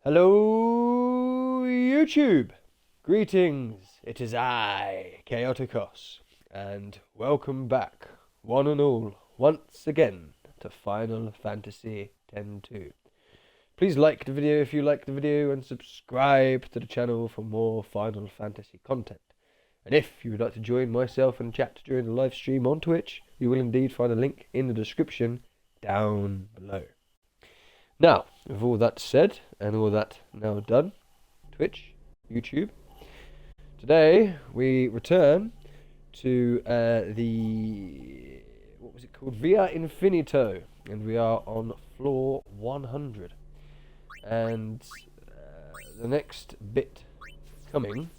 Hello, YouTube! Greetings, it is I, Chaoticos, and welcome back, one and all, once again, to Final Fantasy X-2. Please like the video if you like the video, and subscribe to the channel for more Final Fantasy content. And if you would like to join myself and chat during the live stream on Twitch, you will indeed find a link in the description down below. Now, with all that said, and all that now done, Twitch, YouTube, today we return to what was it called? Via Infinito, and we are on floor 100. And the next bit coming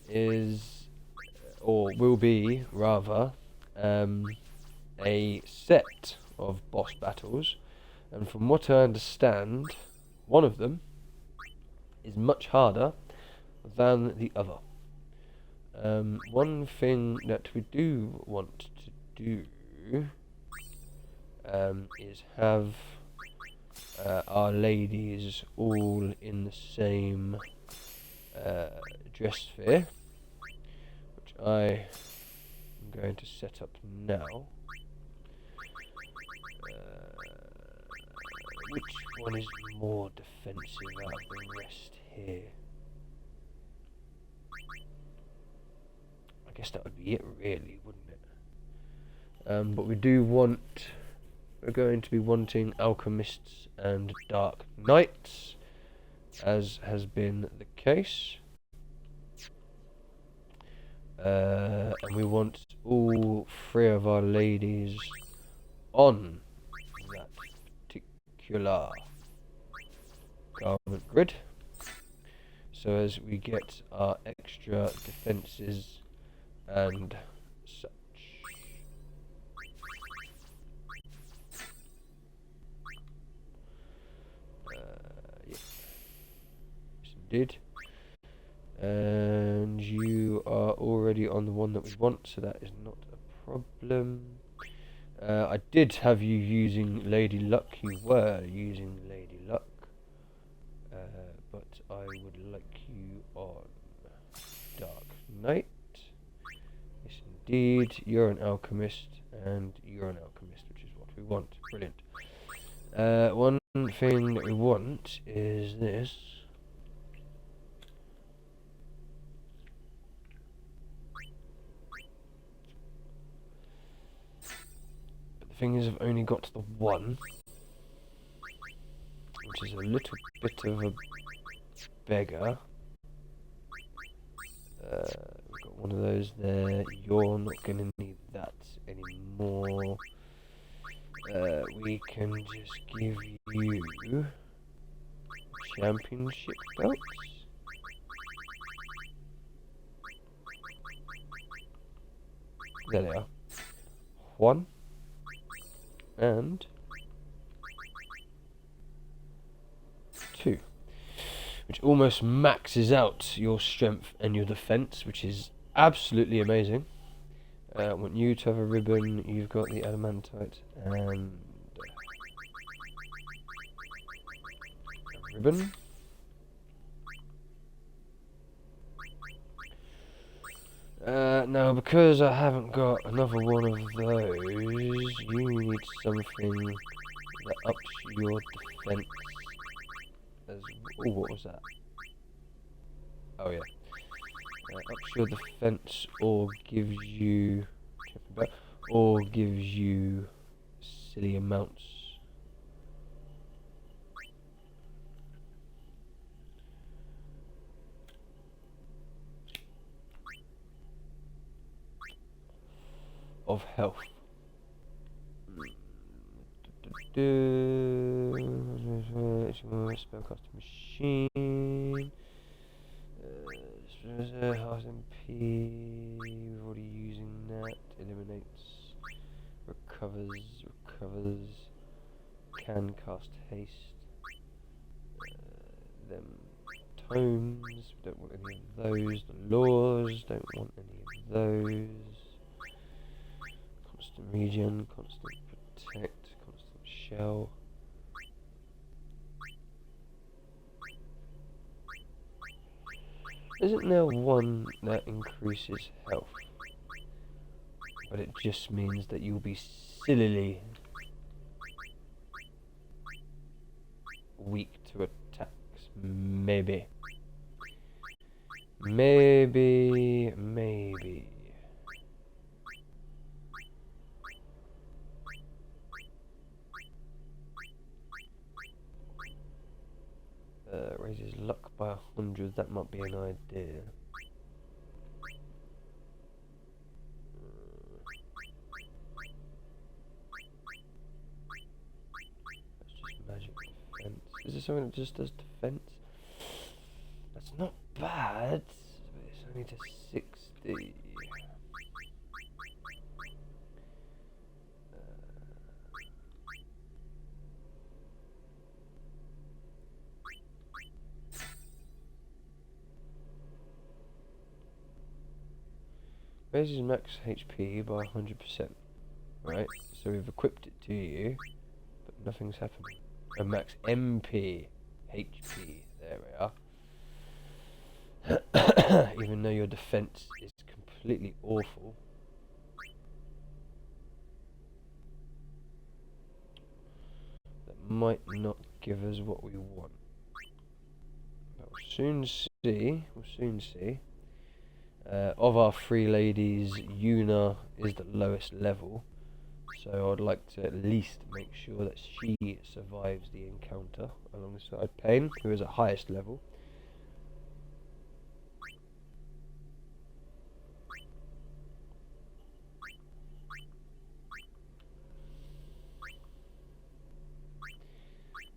is, or will be, rather, a set of boss battles. And from what I understand, one of them is much harder than the other. One thing that we do want to do is have our ladies all in the same dress sphere, which I am going to set up now. Which one is more defensive out of the rest here? I guess that would be it, really, wouldn't it? But we're going to be wanting alchemists and dark knights, as has been the case. And we want all three of our ladies on that particular garment grid, so as we get our extra defenses and such. Yes, indeed. And you are already on the one that we want, so that is not a problem. I did have you using Lady Luck. You were using Lady Luck, but I would like you on Dark Knight. Yes, indeed. You're an alchemist, and you're an alchemist, which is what we want. Brilliant. One thing that we want is this. The thing is, I've only got the one, which is a little bit of a beggar. We've got one of those there. You're not going to need that anymore. We can just give you championship belts. There they are. One. And 2, which almost maxes out your strength and your defense, which is absolutely amazing. I want you to have a ribbon. You've got the adamantite and a ribbon. Now, because I haven't got another one of those, you need something that ups your defense as well. Oh, what was that? Oh, yeah. Ups your defense or gives you silly amounts. Of health. Spellcasting machine. Heart MP. We're already using that. Eliminates. Recovers. Can cast haste. Them tomes. We don't want any of those. The laws. Don't want any of those. Constant regen, constant protect, constant shell. Isn't there one that increases health? But it just means that you'll be sillily weak to attacks. Maybe. Maybe. Raises luck by 100, that might be an idea. That's just magic defense. Is there something that just does defense? That's not bad, but it's only to 60. Raises max HP by 100%. Right, so we've equipped it to you, but nothing's happening. And max MP, HP, there we are. Even though your defense is completely awful. That might not give us what we want. But we'll soon see. Of our three ladies, Yuna is the lowest level, so I'd like to at least make sure that she survives the encounter alongside Pain, who is at highest level.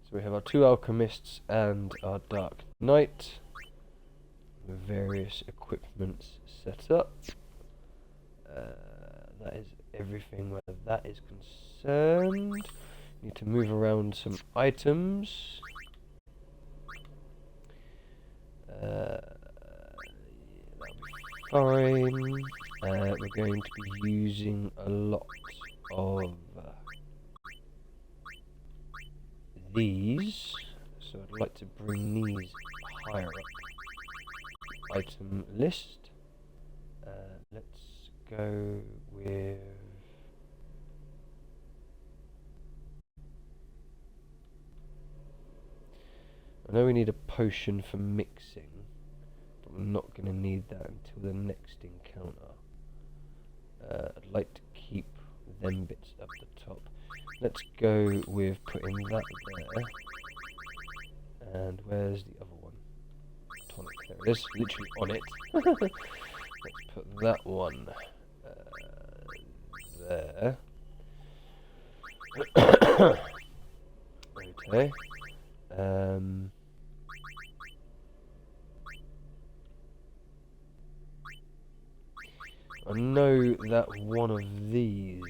So we have our two alchemists and our Dark Knight, with various equipments set up. That is everything where that is concerned. Need to move around some items. That'll be fine. We're going to be using a lot of these, so I'd like to bring these higher up. Item list. Let's go with I know we need a potion for mixing, but we're not going to need that until the next encounter. I'd like to keep them bits up the top. Let's go with putting that there. And where's the other one? Tonic, there it is, literally on it. Let's put that one there. Okay. I know that one of these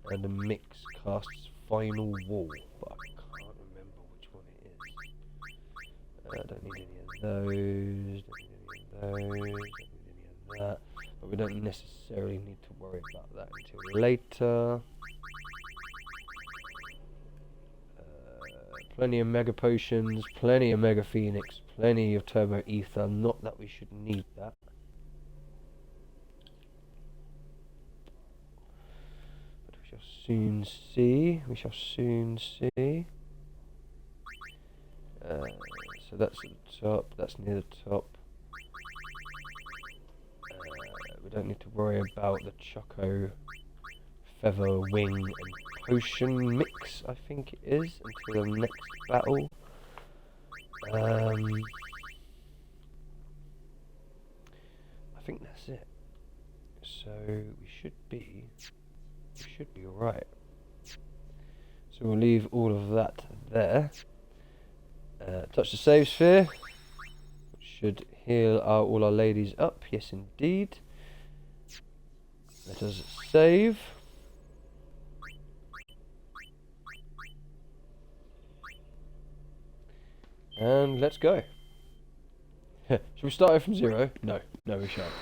and a mix casts Final Wall, but I can't remember which one it is. I don't need any of those, don't need any of those, don't need any of that, but we don't necessarily need to worry about that until later. Plenty of Mega Potions, plenty of Mega Phoenix, plenty of Turbo Ether, not that we should need that. Soon see. We shall soon see. So that's at the top. That's near the top. We don't need to worry about the Choco Feather Wing and Potion mix, I think it is, until the next battle. I think that's it. So we should be alright. So we'll leave all of that there. Touch the save sphere, which should heal all our ladies up. Yes, indeed. Let us save. And let's go. Should we start it from zero? No, we shan't.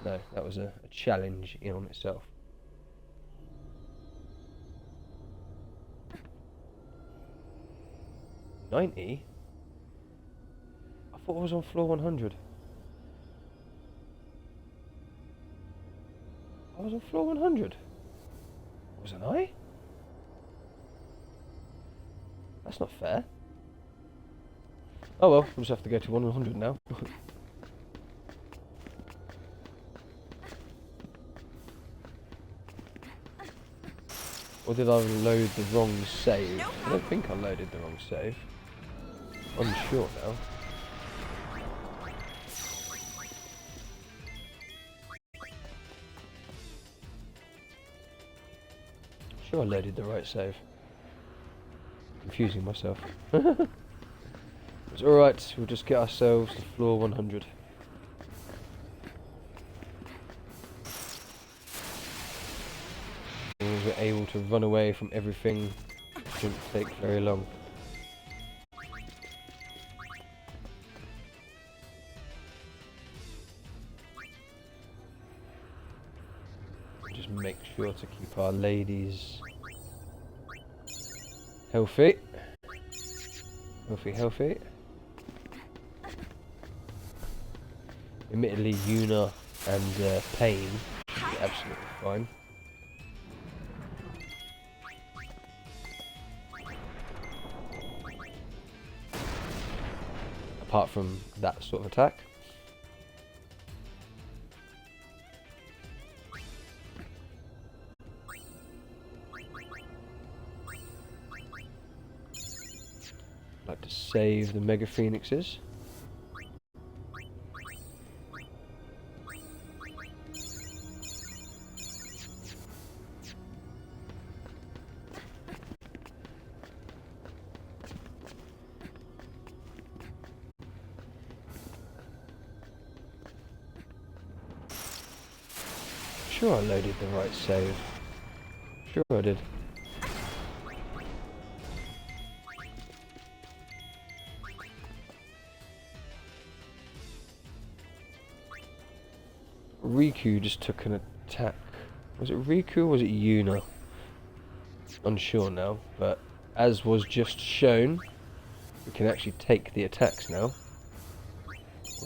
No, that was a challenge in on itself. 90? I thought I was on floor 100. I was on floor 100. Wasn't I? That's not fair. Oh well, we'll just have to go to 100 now. Or did I load the wrong save? I don't think I loaded the wrong save. Unsure now. Sure I loaded the right save. Confusing myself. It's alright, we'll just get ourselves to floor 100. As long as we're able to run away from everything, it shouldn't take very long. Just make sure to keep our ladies healthy. Healthy. Admittedly, Yuna and Pain should be absolutely fine. Apart from that sort of attack. I'd like to save the Mega Phoenixes. Sure I loaded the right save. Sure I did. Riku just took an attack. Was it Riku or was it Yuna? Unsure now, but as was just shown, we can actually take the attacks now,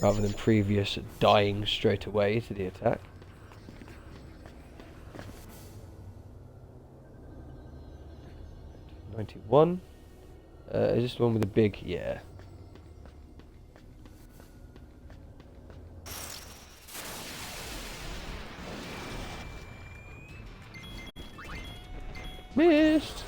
rather than previous dying straight away to the attack. $91. Is this the one with the big? Yeah. Missed!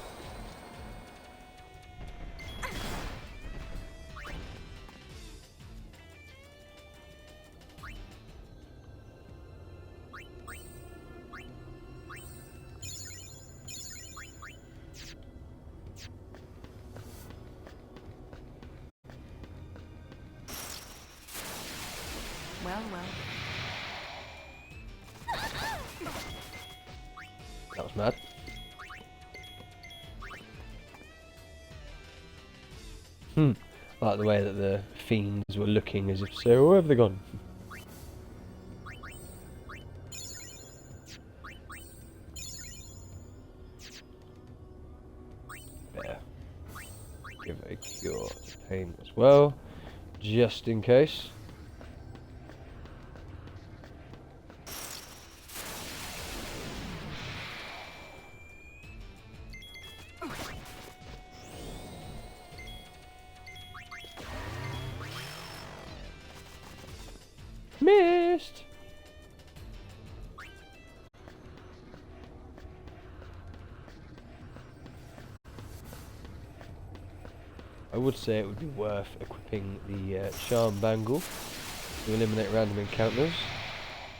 Well. That was mad. I like the way that the fiends were looking as if so, where have they gone? There. Give a cure to pain as well, just in case. Missed! I would say it would be worth equipping the Charm Bangle to eliminate random encounters,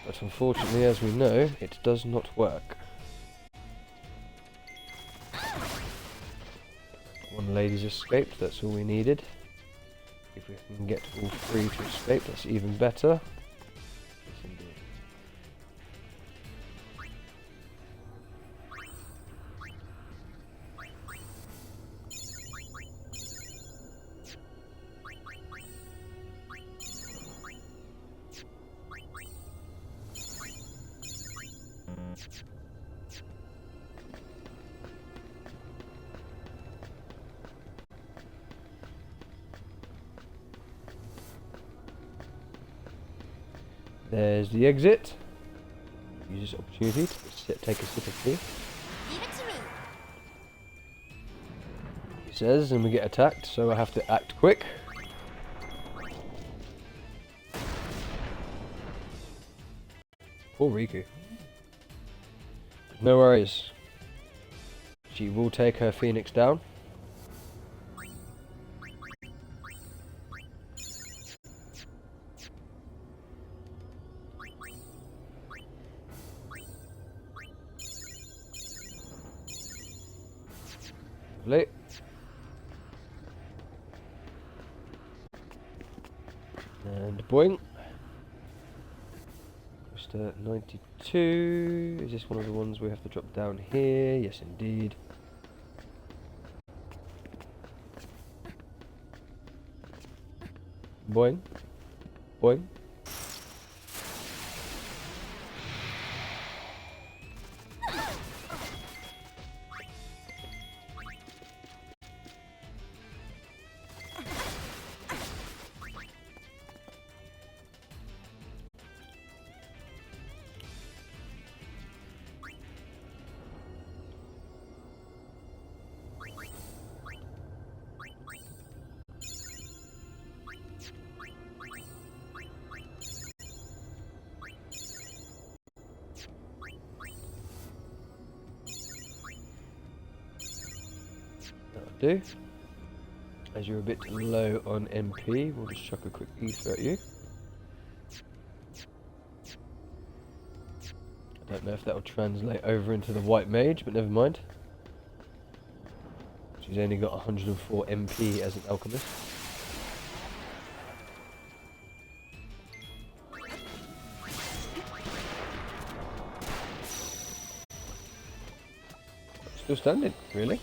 but unfortunately, as we know, it does not work. One lady's escaped, that's all we needed. If we can get all three to escape, that's even better. Yes, indeed. There's the exit. use this opportunity to take a sip of tea. Leave it to me. He says, and we get attacked, so I have to act quick. Poor Riku. No worries. She will take her Phoenix down. Lovely. And boing. Mr. 92. Is this one of the ones we have to drop down here? Yes, indeed. Boing. Boing. Do. As you're a bit low on MP, we'll just chuck a quick ether at you. I don't know if that will translate over into the white mage, but never mind. She's only got 104 MP as an alchemist. Still standing, really?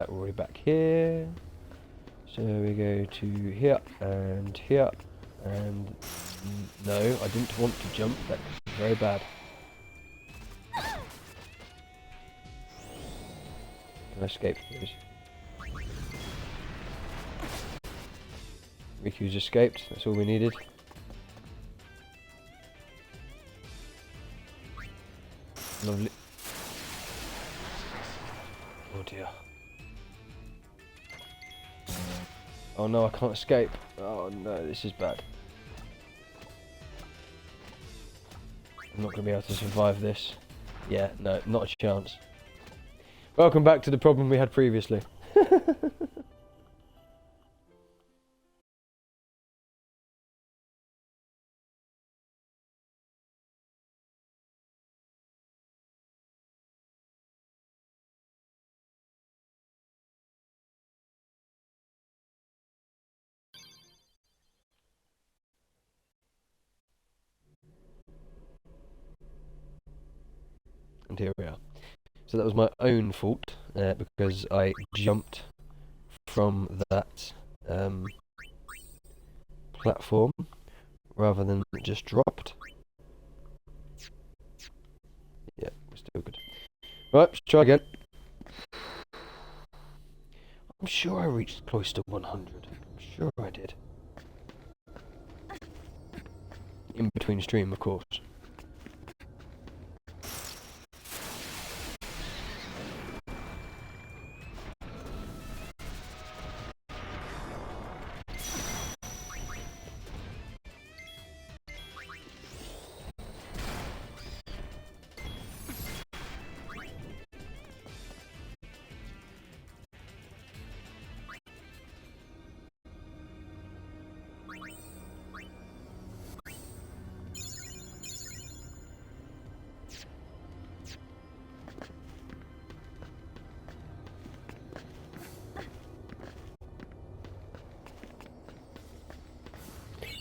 We're already back here. So we go to here and here. And no, I didn't want to jump. That's very bad. Can I escape, please? Riku's escaped. That's all we needed. Lovely. Oh dear. Oh no, I can't escape. Oh no, this is bad. I'm not going to be able to survive this. Yeah, no, not a chance. Welcome back to the problem we had previously. And here we are. So that was my own fault, because I jumped from that platform rather than just dropped. Yeah, we're still good. Right, let's try again. I'm sure I reached close to 100. I'm sure I did. In between stream, of course.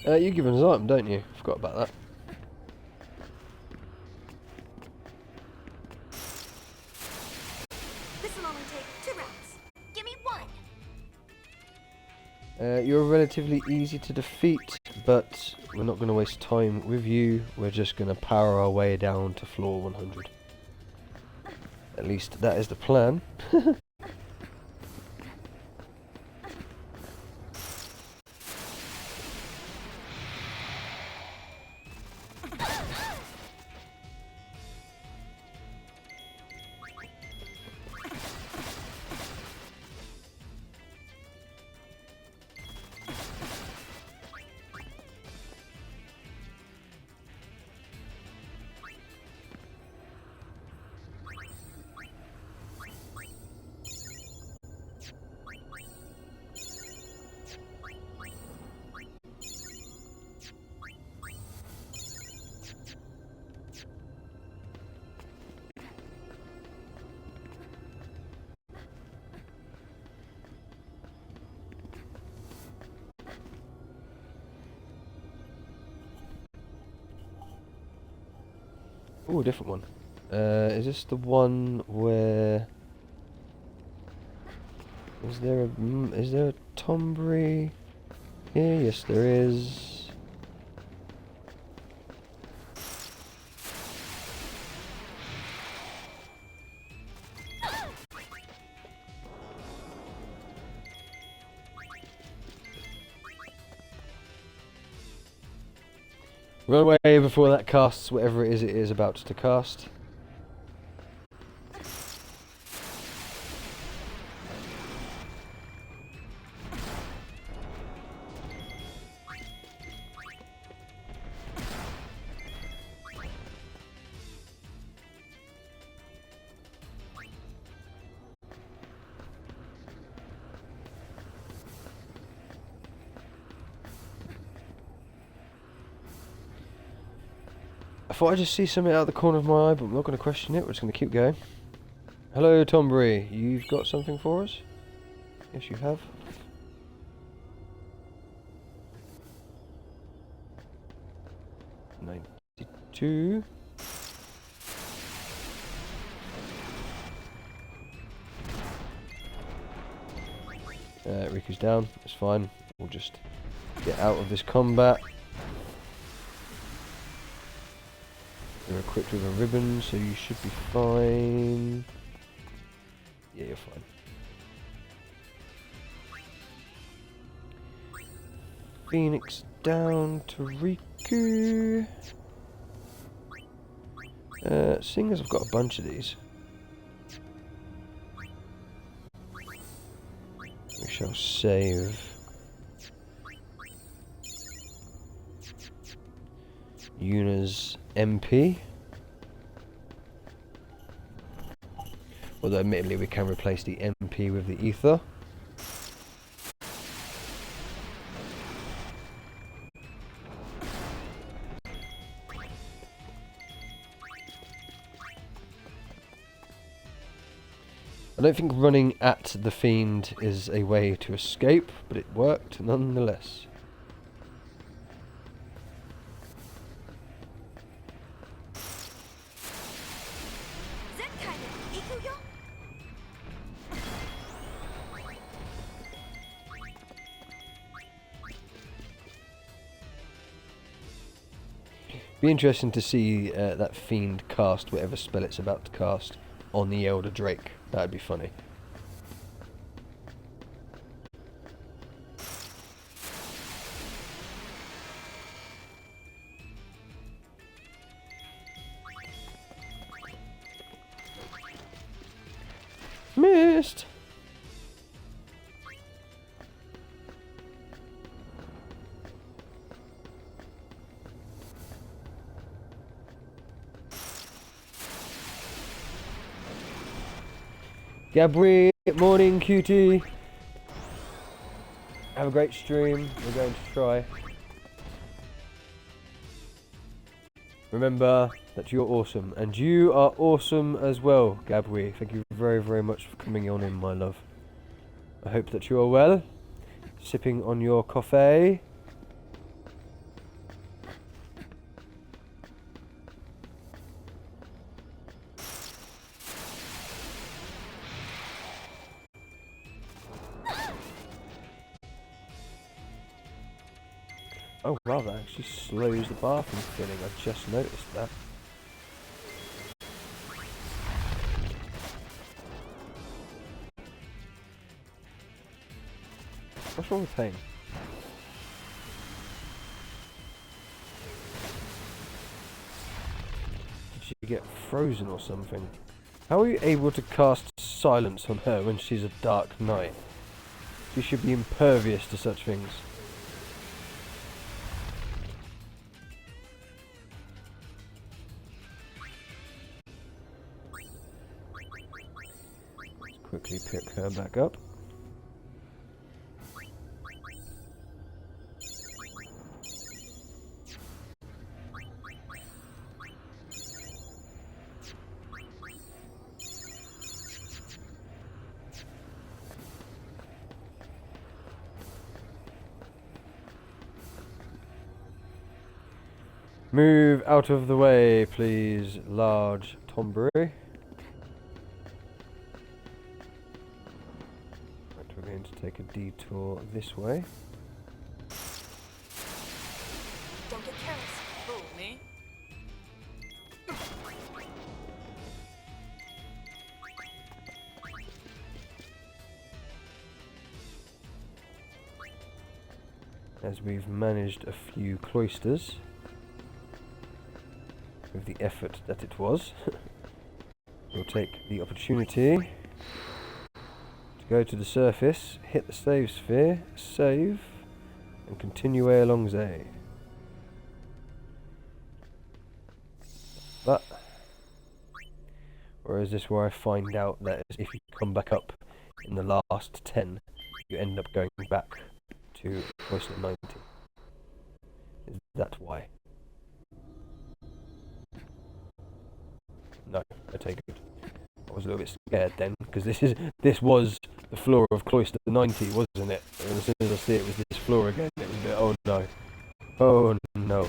You give us an item, don't you? Forgot about that. This will only take 2 rounds. Give me 1. You're relatively easy to defeat, but we're not going to waste time with you. We're just going to power our way down to floor 100. At least that is the plan. Oh, a different one. Is this the one where... Is there a Tombury here? Yes, there is. Run away before that casts whatever it is about to cast. I thought I just see something out of the corner of my eye, but I'm not going to question it. We're just going to keep going. Hello, Tombury. You've got something for us? Yes, you have. $92. Riku's down. It's fine. We'll just get out of this combat. You're equipped with a ribbon, so you should be fine. Yeah, you're fine. Phoenix down to Riku. Seeing as I've got a bunch of these, we shall save Yuna's MP. Although admittedly we can replace the MP with the ether. I don't think running at the fiend is a way to escape, but it worked nonetheless. Be interesting to see that fiend cast whatever spell it's about to cast on the Elder Drake. That'd be funny. Missed! Gabri, morning cutie. Have a great stream. We're going to try. Remember that you're awesome, and you are awesome as well, Gabri. Thank you very, very much for coming on in, my love. I hope that you are well, sipping on your coffee. Oh wow, that actually slows the bathroom filling. I just noticed that. What's wrong with Pain? Did she get frozen or something? How are you able to cast silence on her when she's a dark knight? She should be impervious to such things. Let's quickly pick her back up. Move out of the way, please, large Tombury. Right, we're going to take a detour this way. Don't get careless. Who, me? As we've managed a few cloisters with the effort that it was, we'll take the opportunity to go to the surface, hit the save sphere, save, and continue along Zay. But, or is this where I find out that if you come back up in the last 10, you end up going back to cloister 90? Is that why? No, I take it. I was a little bit scared then, because this was the floor of cloister 90, wasn't it? And as soon as I see it was this floor again, it was a bit, oh no. Oh no.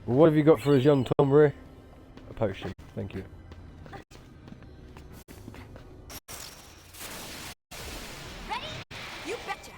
Well, what have you got for us, young Tombury? A potion, thank you. Ready? You betcha.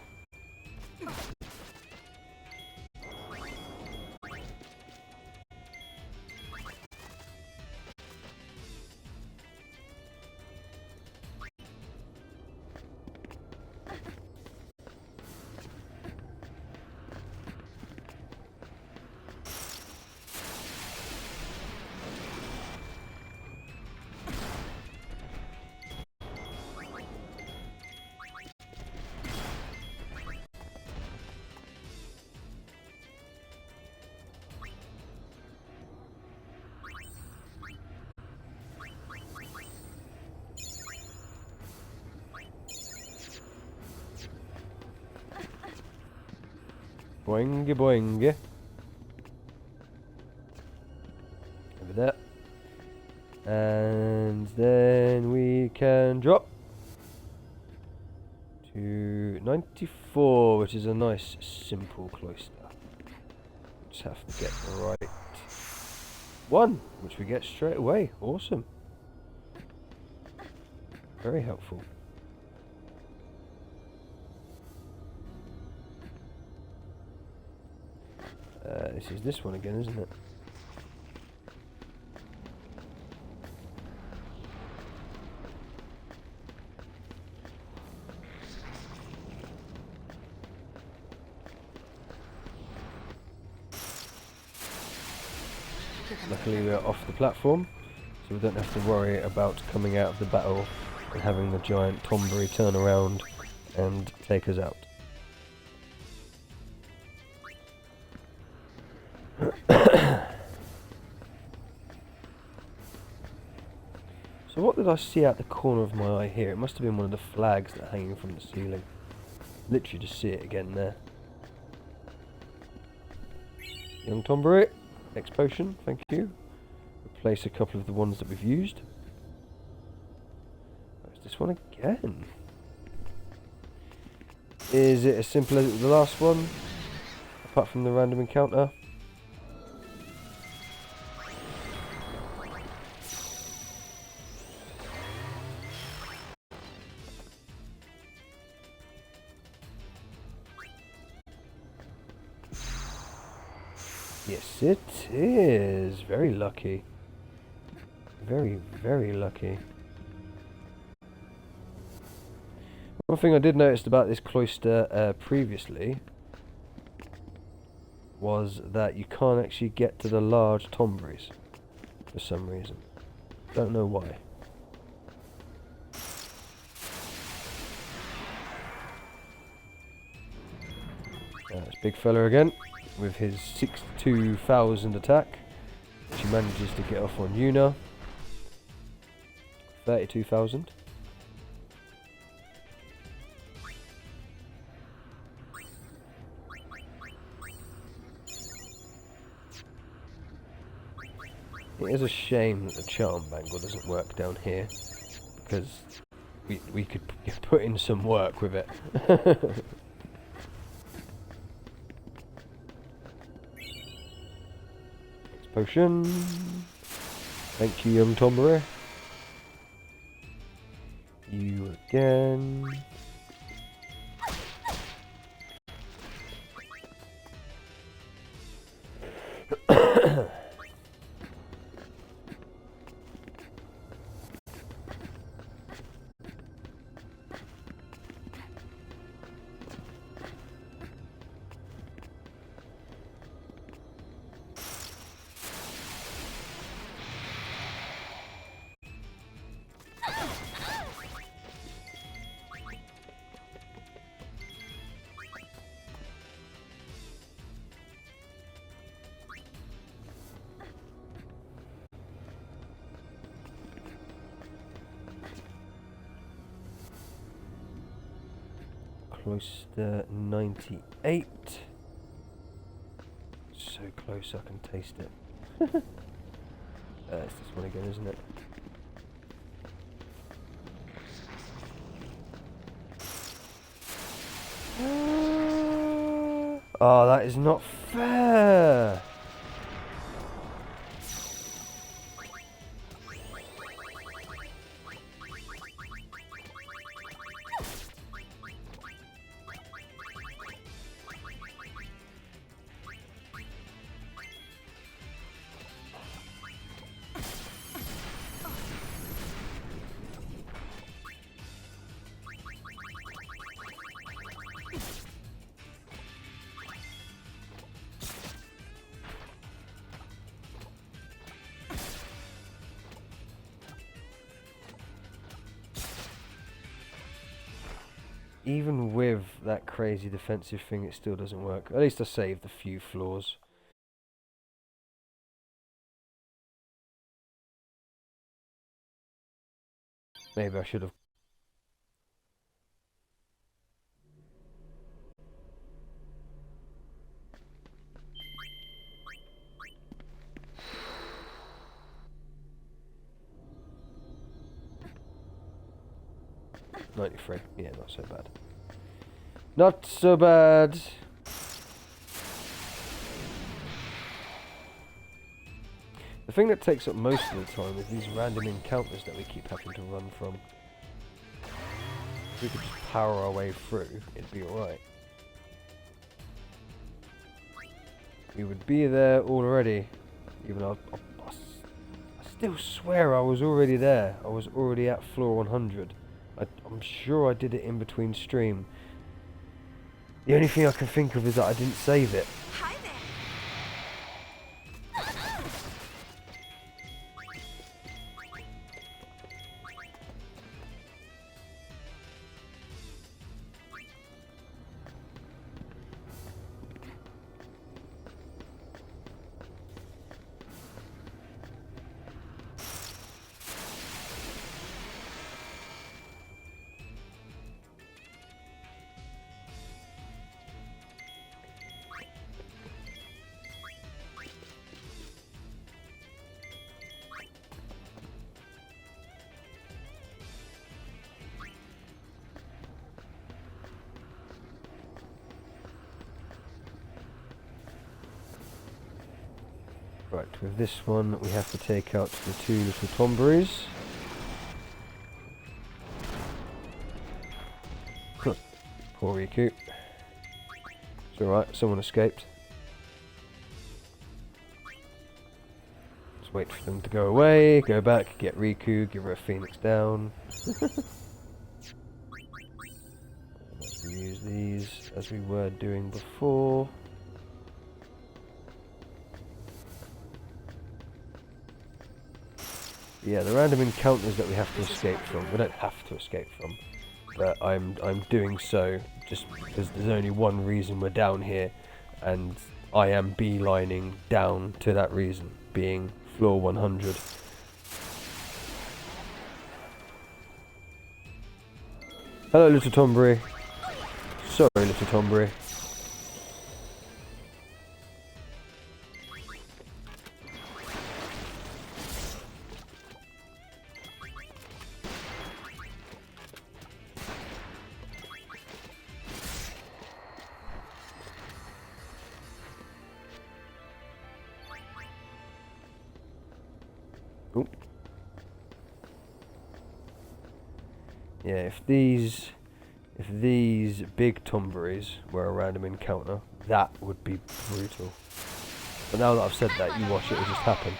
Boingy boingy. Over there. And then we can drop to 94, which is a nice simple cloister. Just have to get the right one, which we get straight away. Awesome. Very helpful. This is this one again, isn't it? Luckily we're off the platform, so we don't have to worry about coming out of the battle and having the giant Tombury turn around and take us out. So what did I see out the corner of my eye here? It must have been one of the flags that are hanging from the ceiling. Literally just see it again there. Young Tombury, next potion, thank you. Replace a couple of the ones that we've used. Where's this one again? Is it as simple as the last one? Apart from the random encounter? Yes, it is. Very lucky. Very, very lucky. One thing I did notice about this cloister previously was that you can't actually get to the large tomberies for some reason. Don't know why. It's big fella again with his 62,000 attack, which he manages to get off on Yuna. 32,000. It is a shame that the charm bangle doesn't work down here, because we could put in some work with it. Potion. Thank you, young Tomberry. You again. Close to 98. So close I can taste it. It's this one again, isn't it? Oh, that is not fair! Even with that crazy defensive thing, it still doesn't work. At least I saved a few flaws. Maybe I should have. $93. Yeah, not so bad. Not so bad. The thing that takes up most of the time is these random encounters that we keep having to run from. If we could just power our way through, it'd be alright. We would be there already. Even though I still swear I was already there. I was already at floor 100. I'm sure I did it in between stream. The only thing I can think of is that I didn't save it. Hi there. Right, with this one we have to take out the 2 little Tomberries. Poor Riku. It's alright, someone escaped. Let's wait for them to go away, go back, get Riku, give her a Phoenix down. Let's use these as we were doing before. Yeah, the random encounters that we have to escape from, we don't have to escape from, but I'm doing so just because there's only one reason we're down here, and I am beelining down to that reason, being floor 100. Hello, little Tomberry. Sorry, little Tomberry. Ooh. Yeah, if these big Tomberries were a random encounter, that would be brutal. But now that I've said that, you watch it just happen.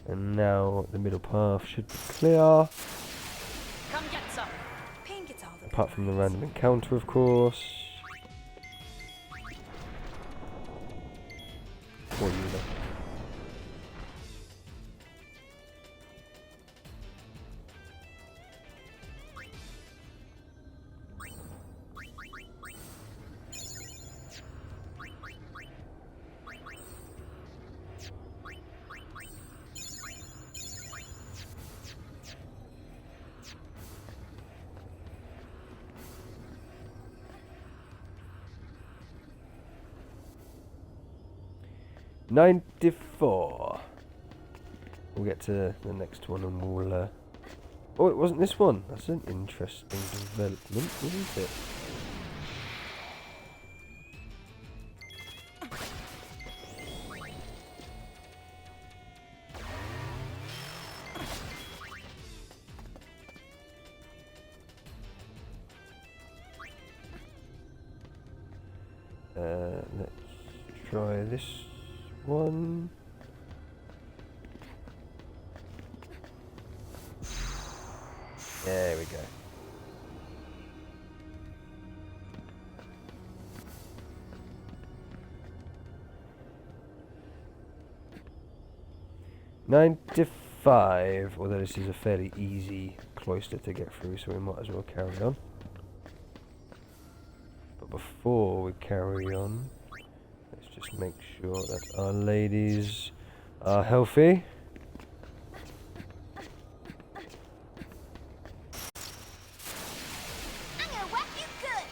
And now the middle path should be clear. Come get some. Pain gets all the Apart from the prize. random encounter, of course. Poor Yuna. $94. We'll get to the next one and we'll... Oh, it wasn't this one. That's an interesting development, isn't it? Let's try this one. There we go. $95. Although this is a fairly easy cloister to get through, so we might as well carry on. But before we carry on, let's just make sure that our ladies are healthy. I'm gonna whack you good.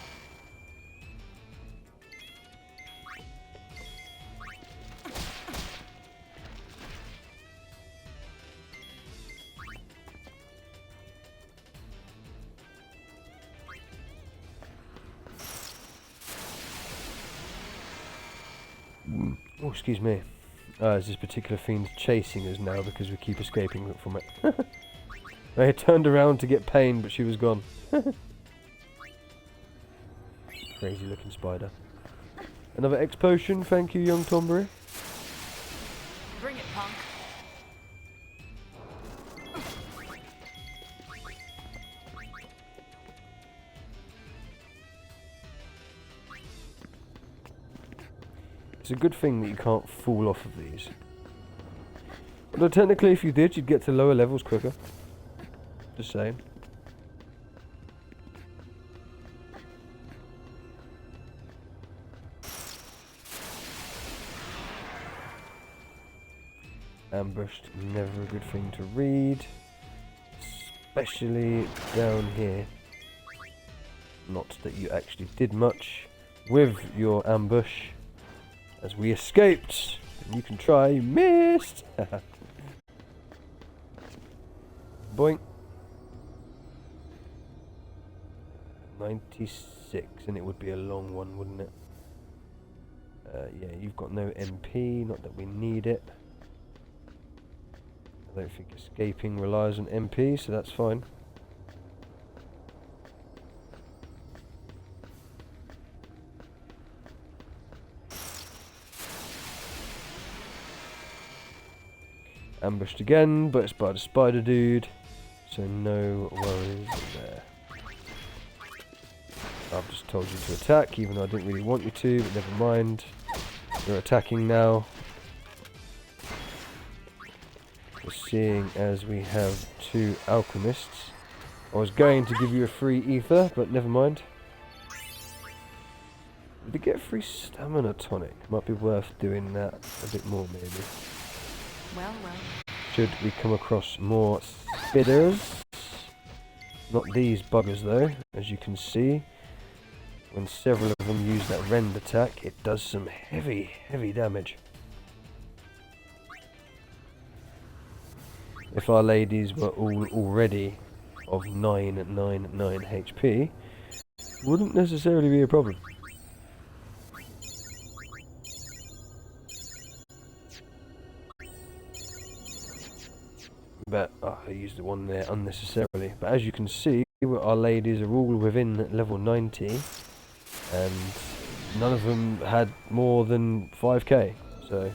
Oh, excuse me. Is this particular fiend chasing us now because we keep escaping from it? They turned around to get pain, but she was gone. Crazy looking spider. Another X potion, thank you, young Tomberry. Bring it, punk. It's a good thing that you can't fall off of these. Although technically if you did, you'd get to lower levels quicker. Just saying. Ambushed, never a good thing to read. Especially down here. Not that you actually did much with your ambush. As we escaped. You can try, you missed! Boink. 96, and it would be a long one, wouldn't it? Yeah, you've got no MP, not that we need it. I don't think escaping relies on MP, so that's fine. Ambushed again, but it's by the spider dude, so no worries there. I've just told you to attack, even though I didn't really want you to, but never mind. You're attacking now. Seeing as we have 2 alchemists. I was going to give you a free ether, but never mind. To get a free stamina tonic, might be worth doing that a bit more maybe. Well. Should we come across more spitters? Not these buggers though, as you can see. When several of them use that rend attack, it does some heavy damage. If our ladies were all already of 999 HP, wouldn't necessarily be a problem. But I used the one there unnecessarily. But as you can see, our ladies are all within level 90, and none of them had more than 5k. So.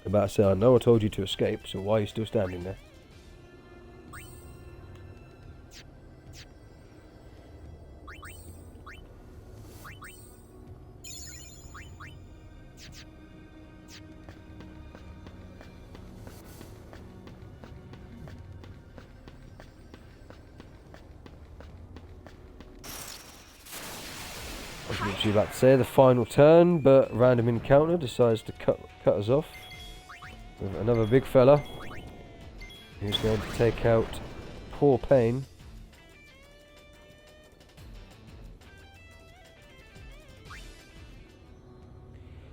About to say, I know I told you to escape, so why are you still standing there? I was literally about to say the final turn, but random encounter decides to cut us off with another big fella who's going to take out poor Pain.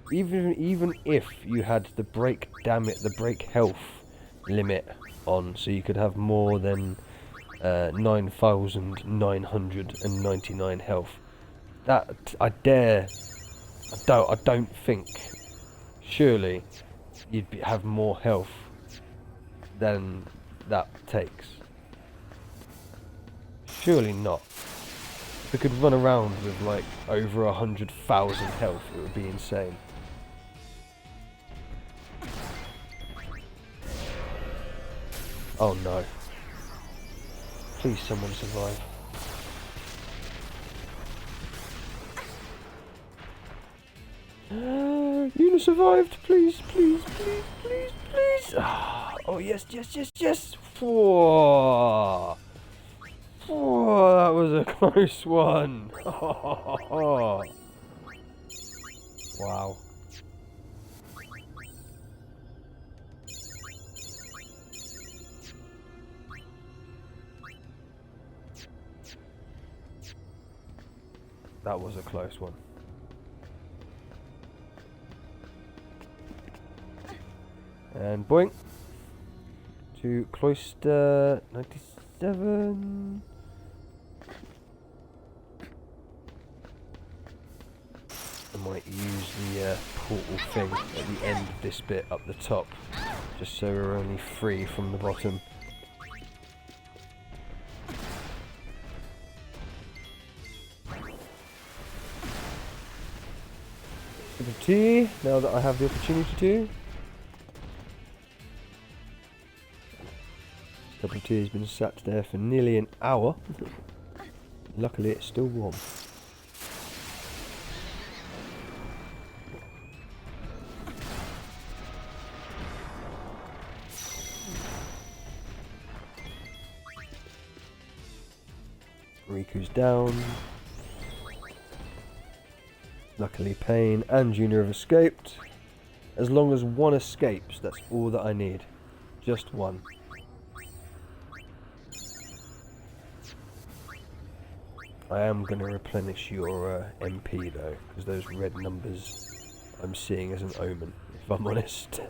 Even if you had the break health limit on, so you could have more than 9,999 health. That I don't think. Surely you'd have more health than that takes. Surely not. If we could run around with like over 100,000 health, it would be insane. Oh no. Please someone survive. Una survived, please. Oh yes. Whoa. Whoa, that was a close one. Wow. That was a close one. And boink. To Cloister 97. I might use the portal thing at the end of this bit up the top, just so we're only free from the bottom. Sip of tea, now that I have the opportunity to. Cup of tea has been sat there for nearly an hour. Luckily it's still warm. Riku's down. Luckily Pain and Junior have escaped. As long as one escapes, that's all that I need. Just one. I am going to replenish your MP though, because those red numbers I'm seeing as an omen, if I'm honest.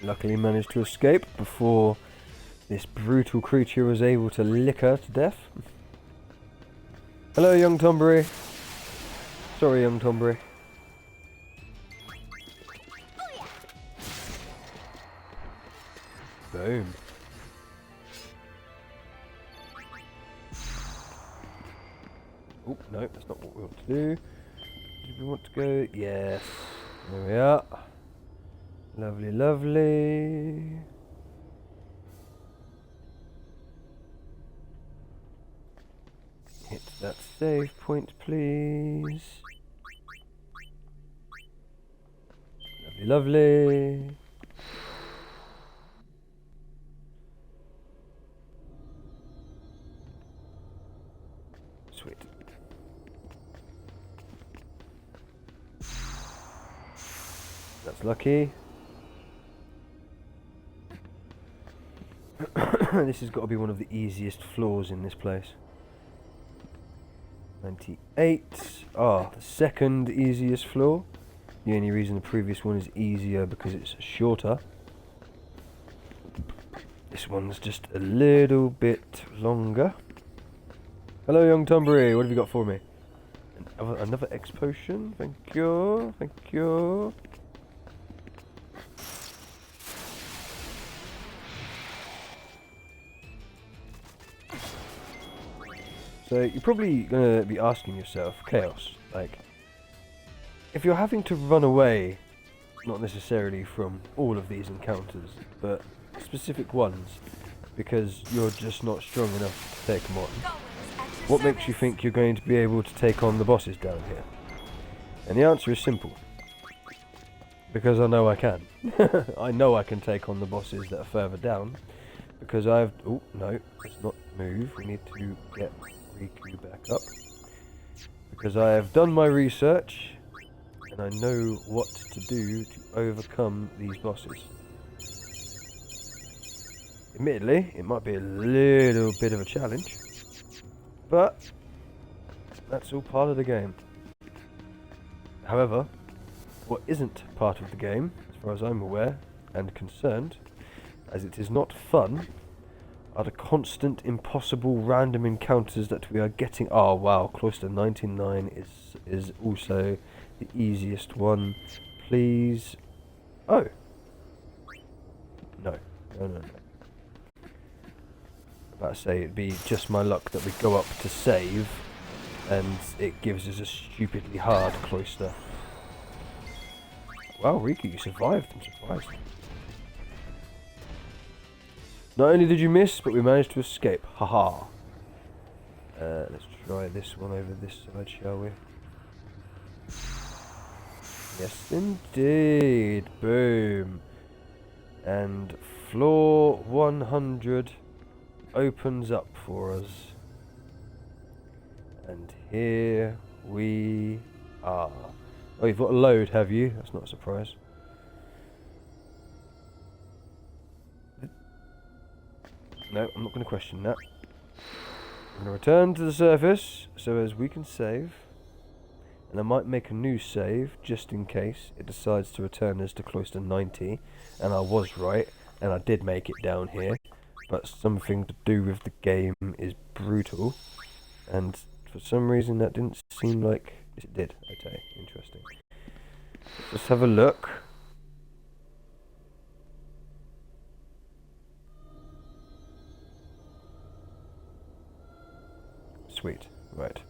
Luckily managed to escape before this brutal creature was able to lick her to death. Hello, young Tombury. Sorry, young Tombury. Boom. Oh, no, that's not what we want to do. Do we want to go? Yes. There we are. Lovely, lovely. Hit that save point, please. Lovely, lovely. Sweet. That's lucky. This has got to be one of the easiest floors in this place. 98. Ah, the second easiest floor. The only reason the previous one is easier because it's shorter. This one's just a little bit longer. Hello, young Tombury. What have you got for me? Another X potion. Thank you. Thank you. So you're probably going to be asking yourself, Chaos, like, if you're having to run away, not necessarily from all of these encounters, but specific ones, because you're just not strong enough to take them on, what makes you think you're going to be able to take on the bosses down here? And the answer is simple. Because I know I can. I know I can take on the bosses that are further down, because I've... Oh, no, let's not move. We need to get Riku back up. Because I have done my research, and I know what to do to overcome these bosses. Admittedly, it might be a little bit of a challenge, but that's all part of the game. However, what isn't part of the game, as far as I'm aware and concerned, as it is not fun, are the constant, impossible, random encounters that we are getting. Oh wow, Cloister 99 is also the easiest one. Please. Oh. No. No. About to say it'd be just my luck that we go up to save, and it gives us a stupidly hard Cloister. Wow, Riku, you survived. I'm surprised. Not only did you miss, but we managed to escape. Haha. Let's try this one over this side, shall we? Yes, indeed. Boom. And floor 100 opens up for us. And here we are. Oh, you've got a load, have you? That's not a surprise. No, I'm not going to question that. I'm going to return to the surface so as we can save. And I might make a new save just in case it decides to return us to Cloister 90. And I was right, and I did make it down here. But something to do with the game is brutal. And for some reason that didn't seem like... Yes, it did. Okay, interesting. Let's have a look. sweet. Right.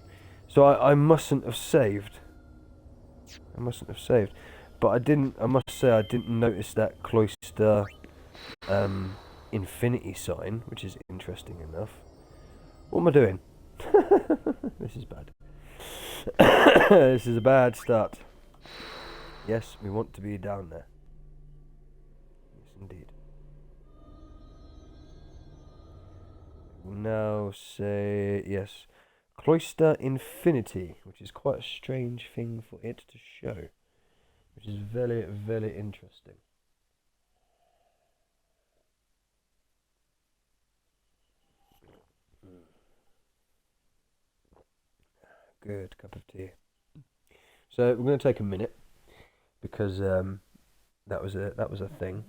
So I mustn't have saved. But I must say I didn't notice that cloister infinity sign, which is interesting enough. What am I doing? This is bad. This is a bad start. Yes, we want to be down there. Yes, indeed. We'll now say, yes, Cloister Infinity, which is quite a strange thing for it to show, which is very, very interesting. Good cup of tea. So we're going to take a minute because that was a thing,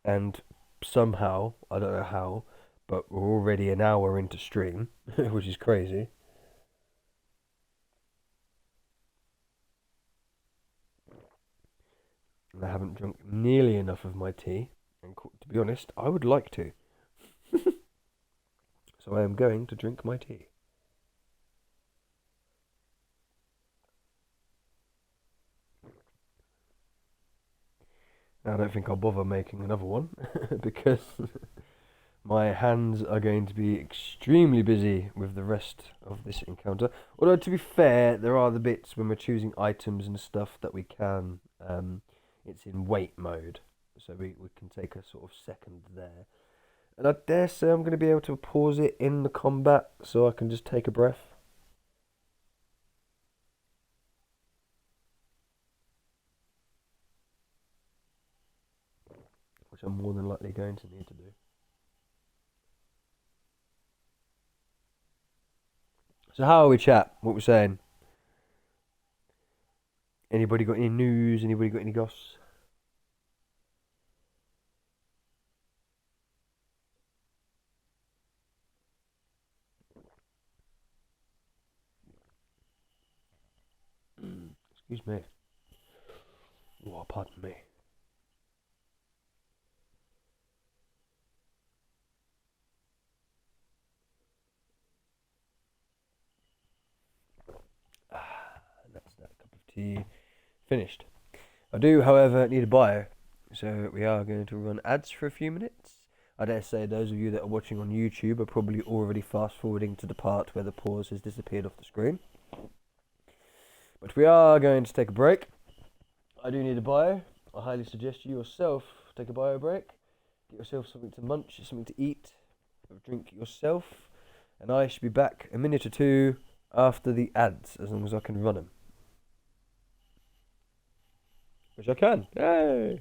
and somehow I don't know how, but we're already an hour into stream, which is crazy. And I haven't drunk nearly enough of my tea, and to be honest, I would like to. So I am going to drink my tea. I don't think I'll bother making another one because my hands are going to be extremely busy with the rest of this encounter. Although, to be fair, there are the bits when we're choosing items and stuff that we can. It's in wait mode, so we can take a sort of second there. And I dare say I'm going to be able to pause it in the combat so I can just take a breath. Which I'm more than likely going to need to do. So how are we, chat? What we're saying? Anybody got any news? Anybody got any goss? Excuse me. Oh, pardon me. That's that cup of tea finished. I do, however, need a bio, so we are going to run ads for a few minutes. I dare say those of you that are watching on YouTube are probably already fast forwarding to the part where the pause has disappeared off the screen. But we are going to take a break. I do need a bio. I highly suggest you yourself take a bio break. Get yourself something to munch, something to eat, have a drink yourself. And I should be back a minute or two after the ads, as long as I can run them. Which I can. Yay!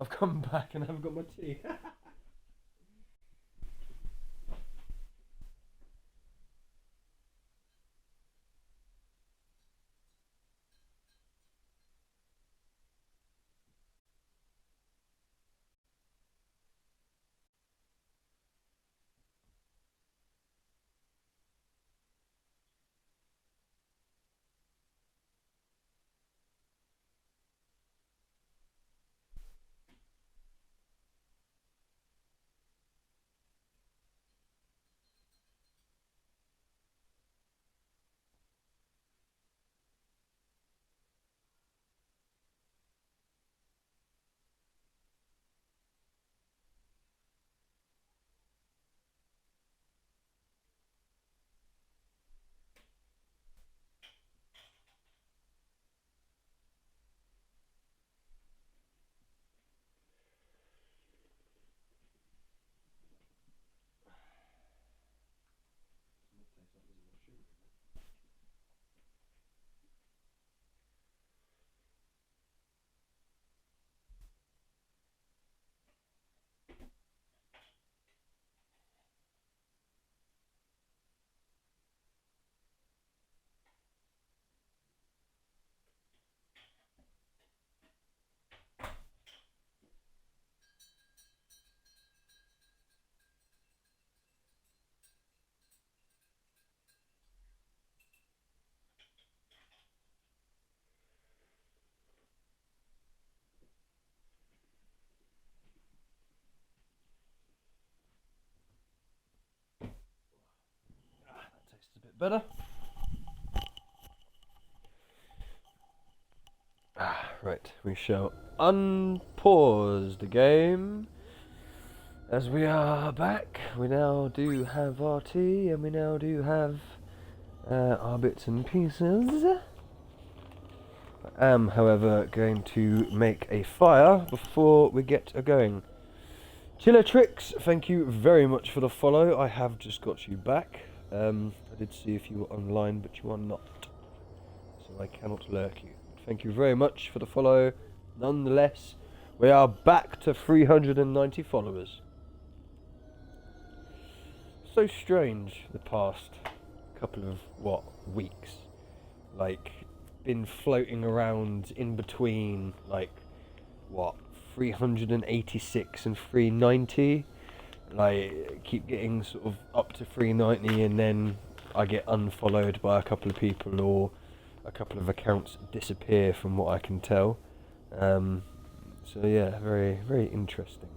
I've come back and I haven't got my tea. That tastes a bit better. Right, we shall unpause the game. As we are back, we now do have our tea and we now do have our bits and pieces. I am, however, going to make a fire before we get going. Chillatrix, thank you very much for the follow. I have just got you back. I did see if you were online, but you are not. So I cannot lurk you. Thank you very much for the follow. Nonetheless, we are back to 390 followers. So strange the past couple of, weeks. Like, been floating around in between, 386 and 390. Like, keep getting sort of up to 390 and then I get unfollowed by a couple of people or a couple of accounts disappear from what I can tell. So yeah, very, very interesting.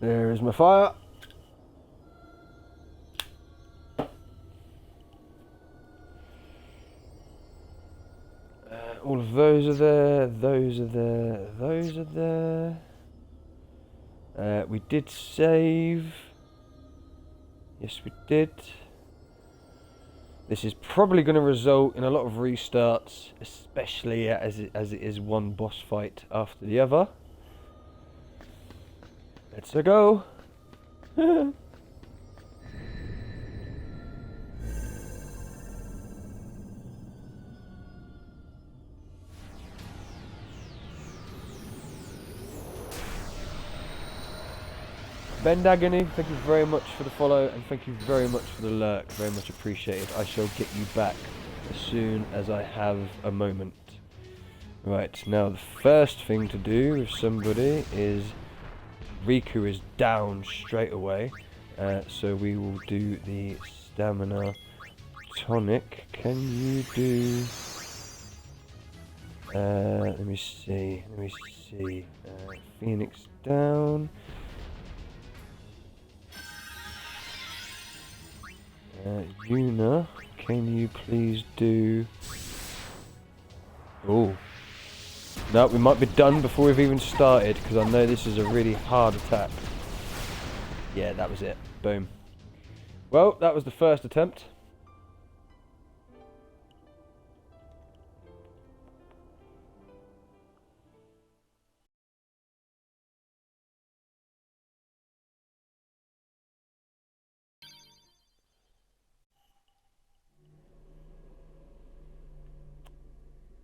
There is my fire. All of those are there, those are there, those are there. We did save. Yes, we did. This is probably going to result in a lot of restarts, especially as it is one boss fight after the other. Let's go. Ben Agony, thank you very much for the follow and thank you very much for the lurk. Very much appreciated. I shall get you back as soon as I have a moment. Right, now the first thing to do with somebody is Riku is down straight away. So we will do the stamina tonic. Can you do Let me see. Phoenix down. Yuna, can you please do... Oh. No, we might be done before we've even started, because I know this is a really hard attack. Yeah, that was it. Boom. Well, that was the first attempt.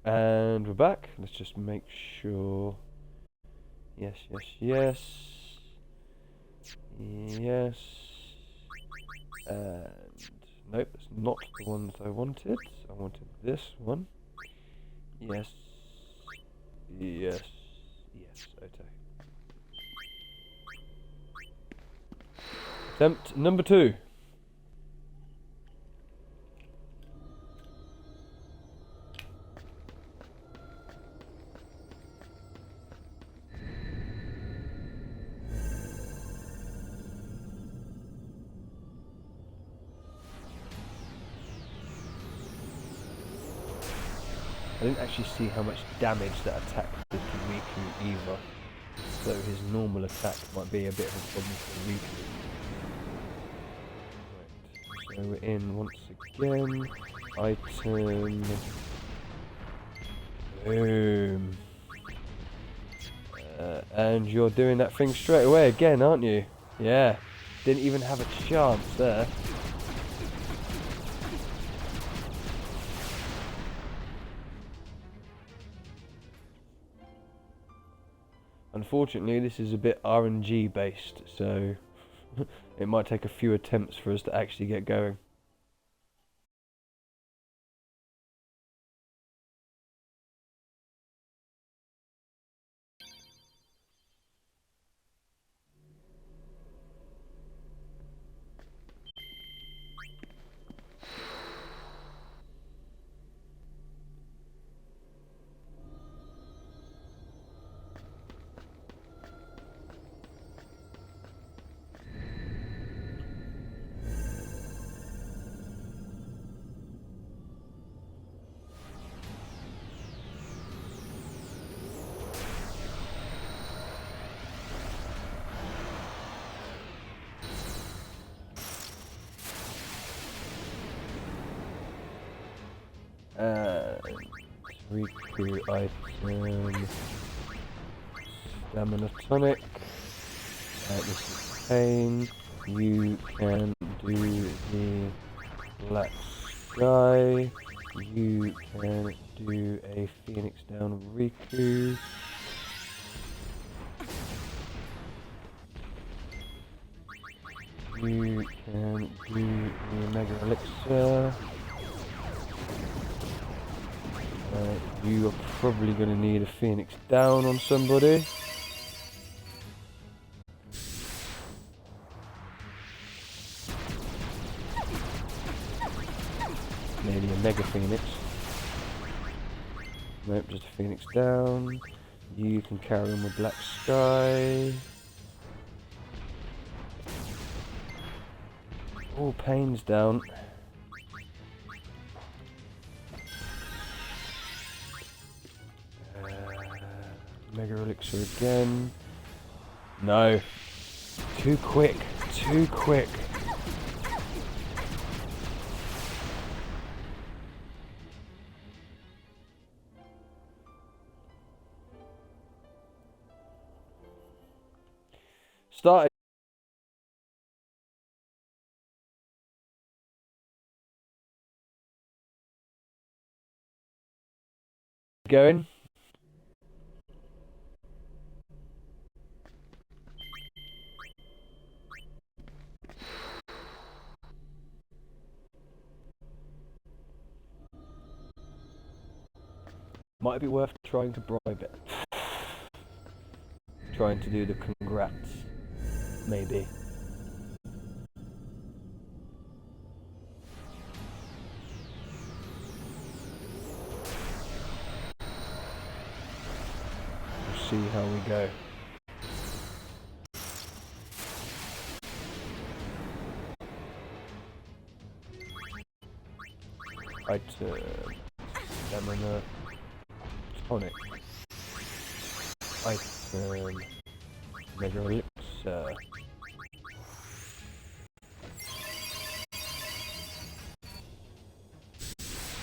And we're back. Let's just make sure. Yes. Yes. And nope, that's not the one that I wanted. I wanted this one. Yes. Okay. Attempt number 2. I didn't actually see how much damage that attack did to Riku either, so his normal attack might be a bit of a problem for Riku. Right, so we're in once again. Item. Boom. And you're doing that thing straight away again, aren't you? Yeah. Didn't even have a chance there. Unfortunately, this is a bit RNG based, so it might take a few attempts for us to actually get going. Riku item. Stamina tonic. This is pain. You can do the black sky. You can do a Phoenix down Riku. You can do the Mega Elixir. You are probably going to need a Phoenix down on somebody. Maybe a Mega Phoenix. Nope, just a Phoenix down. You can carry on with Black Sky. Oh, Pain's down. Mega Elixir again. No. Too quick. Too quick. Started going. Might be worth trying to bribe it. Trying to do the congrats. Maybe. see how we go. Item, stamina, tonic. Item, mega elixir.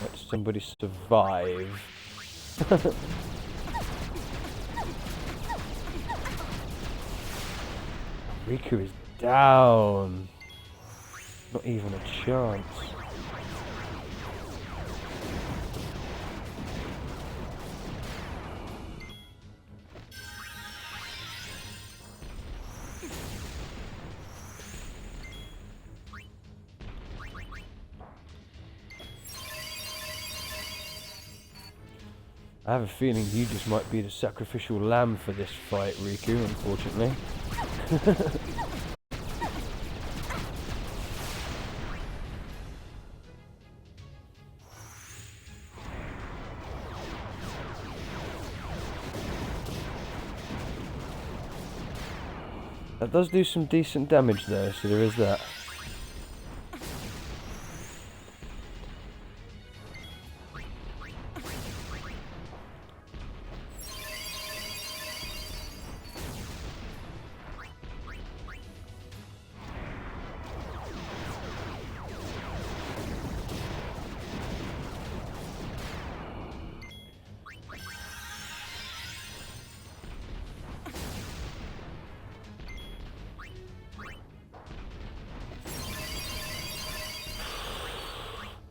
Let somebody survive. Riku is down. Not even a chance. I have a feeling you just might be the sacrificial lamb for this fight, Riku, unfortunately. That does do some decent damage though, so there is that.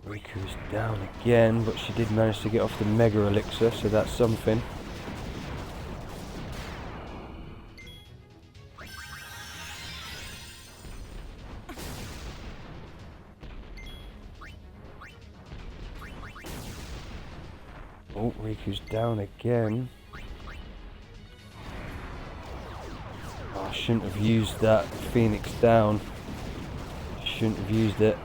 Riku's down again, but she did manage to get off the Mega Elixir, so that's something. Oh, Riku's down again. Oh, I shouldn't have used that Phoenix down. Shouldn't have used it.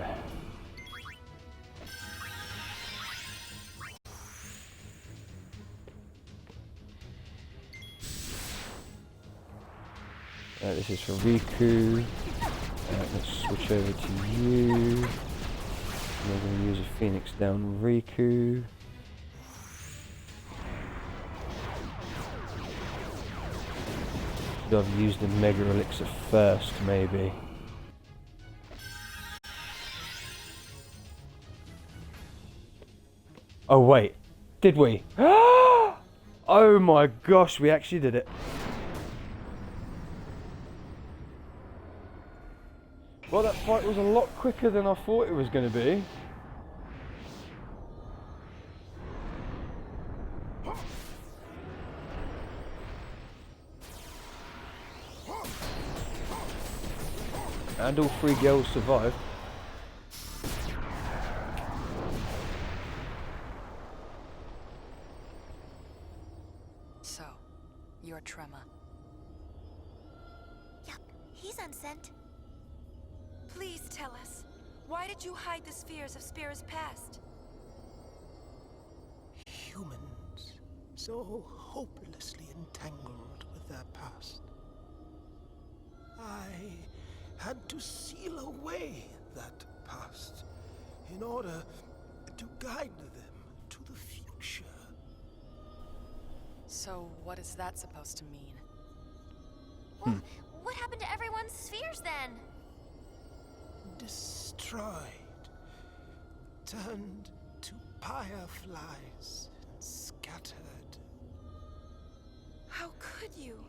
This is for Riku. Let's switch over to you. We're going to use a Phoenix down Riku. Should have used the Mega Elixir first, maybe. Oh wait, did we? Oh my gosh, we actually did it. Well, that fight was a lot quicker than I thought it was going to be. And all three girls survived. So, you're Trema. Yup, he's unsent. Please tell us, why did you hide the spheres of Spira's past? Humans, so hopelessly entangled with their past. I had to seal away that past in order to guide them to the future. So, what is that supposed to mean? Well, what happened to everyone's spheres then? Destroyed, turned to fireflies, scattered. How could you?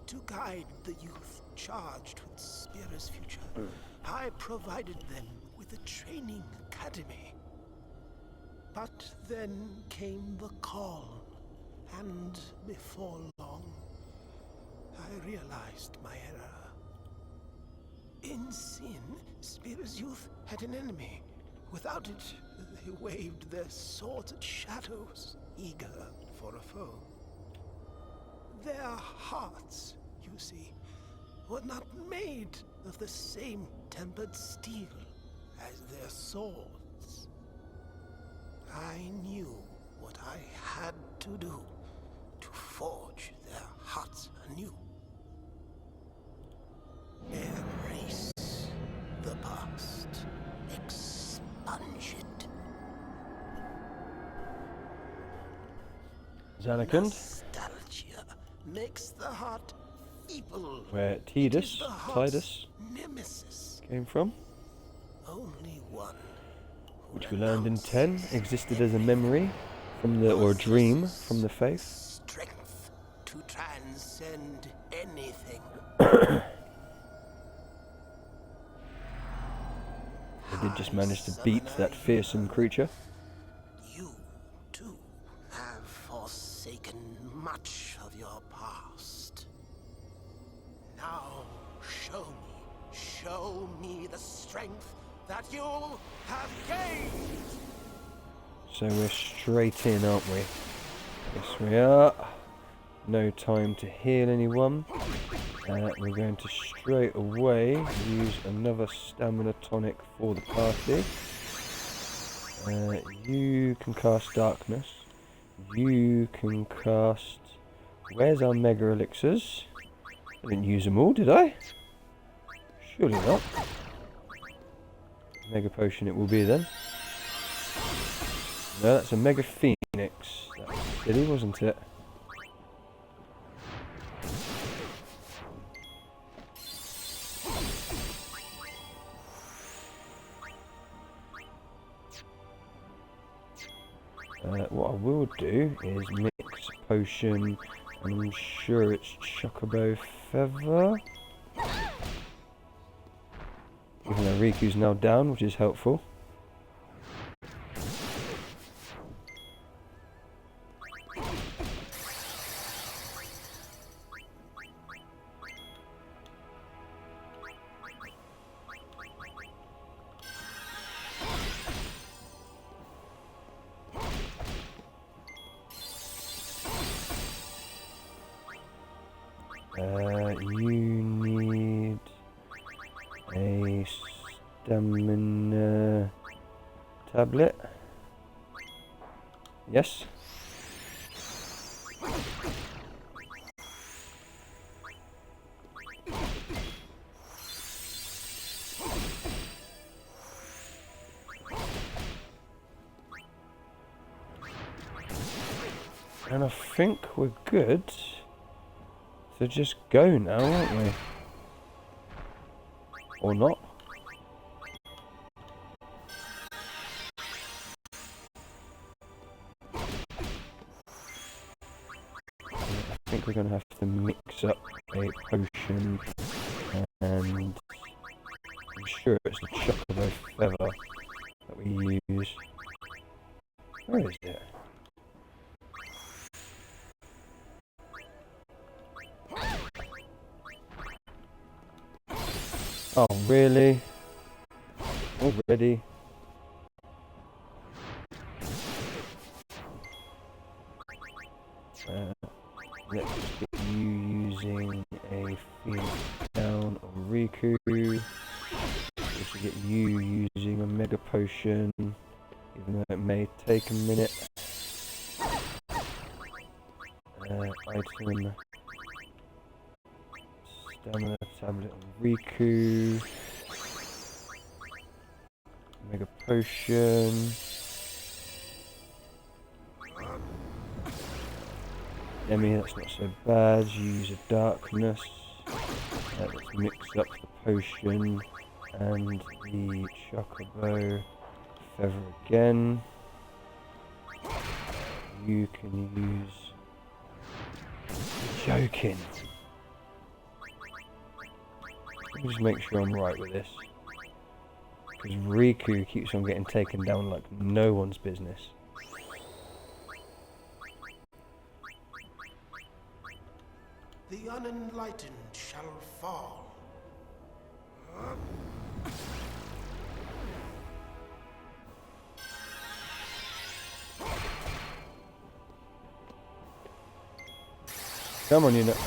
To guide the youth charged with Spira's future, I provided them with a training academy. But then came the call, and before long, I realized my error. In sin, Spira's youth had an enemy. Without it, they waved their swords at shadows, eager for a foe. Their hearts, you see, were not made of the same tempered steel as their swords. I knew what I had to do to Zanarkand, Nostalgia makes the heart feeble. where It is Tidus, the heart's Tidus nemesis. came from, Only one who which we learned in renounces 10 existed as a memory from the, or a dream from the faith. strength to transcend anything. They did just manage to beat that fearsome creature. You, too, have forsaken much of your past. Now, show me the strength that you have gained! So we're straight in, aren't we? Yes, we are. No time to heal anyone. We're going to straight away use another stamina tonic for the party. You can cast darkness. You can cast... Where's our mega elixirs? I didn't use them all, did I? Surely not. Mega potion it will be then. No, that's a mega phoenix. That was silly, wasn't it? What I will do is mix potion, and I'm sure it's Chocobo Feather. Even though Riku's now down, which is helpful. You need a stamina tablet. Yes. And I think we're good. So just go now, aren't we? Or not? I think we're going to have to mix up a potion, and I'm sure it's the Chocobo Feather that we use. Where is it? Oh, really? Already? Let's get you using a Phoenix down on Riku. We should get you using a Mega Potion, even though it may take a minute. Item. Stamina tablet on Riku. Mega Potion. Demi, that's not so bad. Use a darkness. Let's mix up the potion and the Chocobo Feather again. You can use... You're joking. Let me just make sure I'm right with this. Because Riku keeps on getting taken down like no one's business. The unenlightened shall fall. Come on, unit.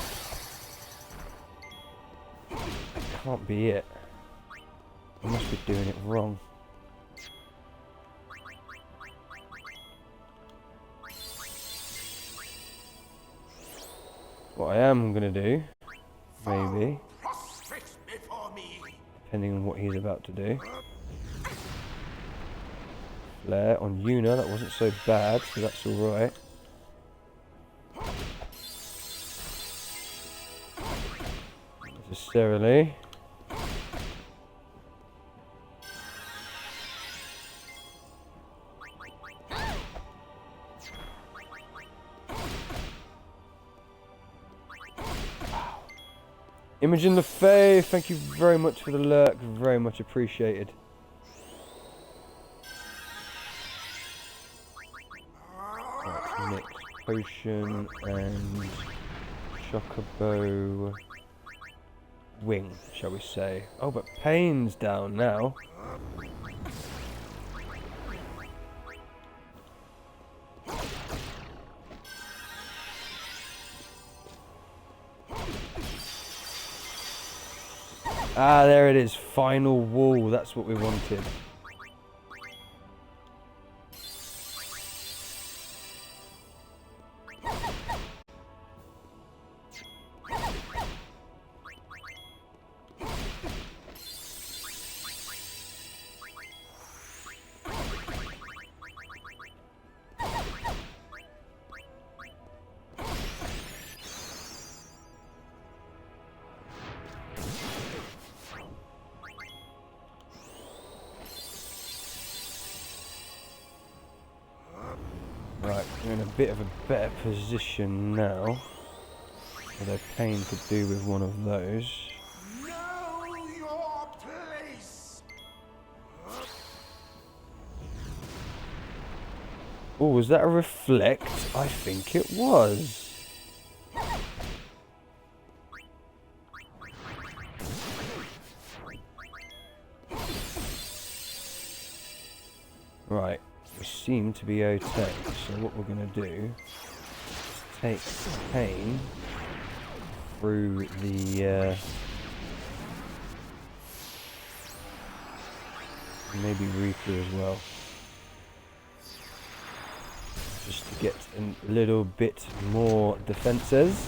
Can't be it. I must be doing it wrong. What I am going to do, maybe, depending on what he's about to do. Flare on Yuna, that wasn't so bad, so that's alright. necessarily. Imogen the Fae, thank you very much for the lurk, very much appreciated. Right, next potion and chocobo wing, shall we say. Oh, but Pain's down now. Ah, there it is. Final wall. That's what we wanted. Right, we're in a bit of a better position now. Although Pain could do with one of those. Know your place. Oh, was that a reflect? I think it was. Right, we seem to be okay. So what we're going to do is take Pain through the... maybe Rika as well. Just to get a little bit more defences.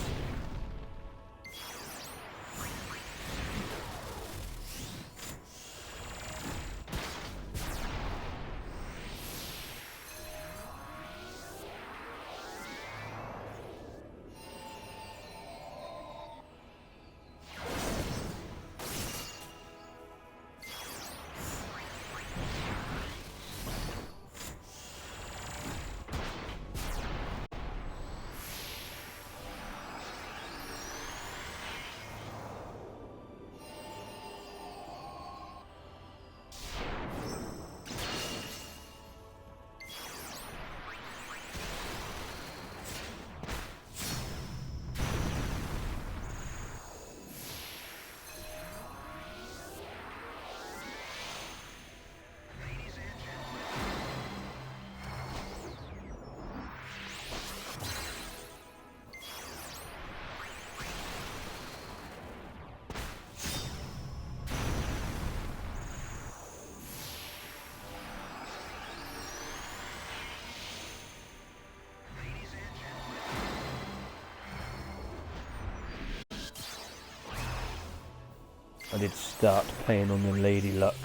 I did start playing on the Lady Luck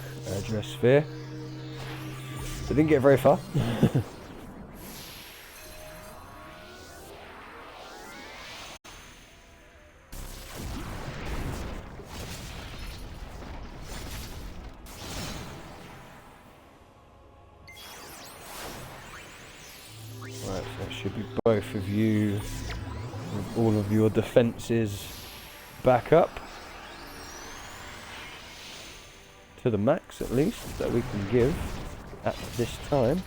dress sphere. But didn't get very far. Right, so that should be both of you with all of your defences back up. To the max at least that we can give at this time.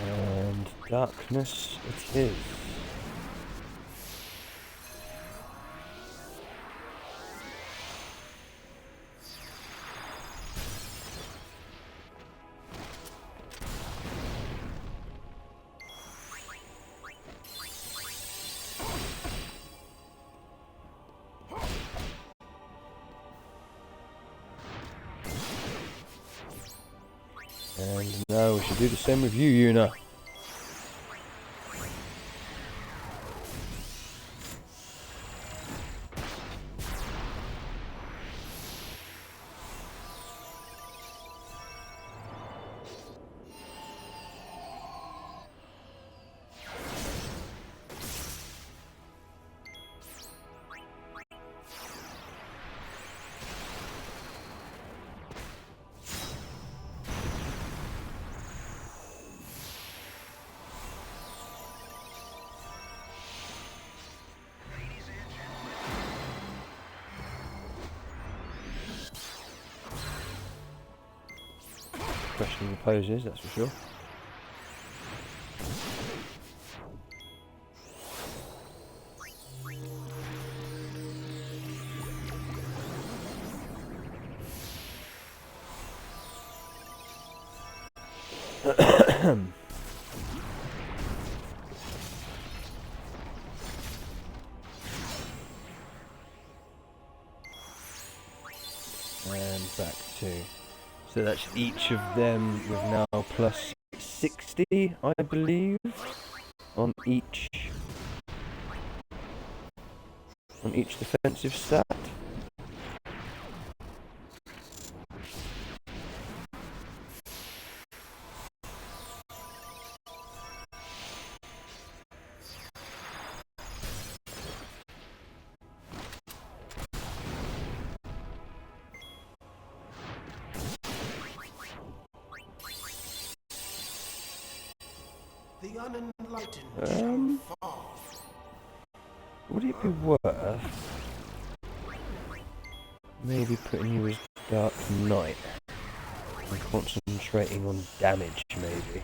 And darkness it is. And now we should do the same with you, Yuna. questionable poses, that's for sure. And back to, so that's each of them with now plus 60, I believe, on each defensive stat. The unenlightened shall fall. Would it be worth maybe putting you as Dark Knight and concentrating on damage, maybe?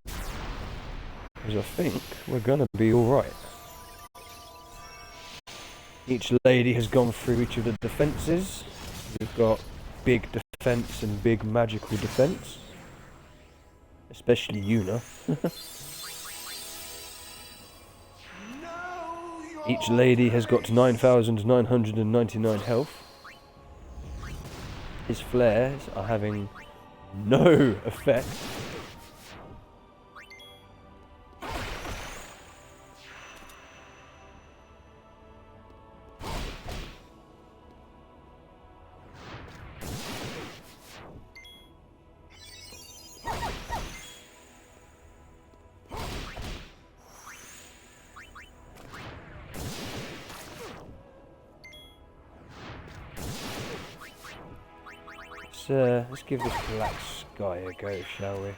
Because I think we're gonna be alright. Each lady has gone through each of the defences. We've got big defence and big magical defence. Especially Yuna. Each lady has got 9,999 health. His flares are having no effect. Let's give this black sky a go, shall we?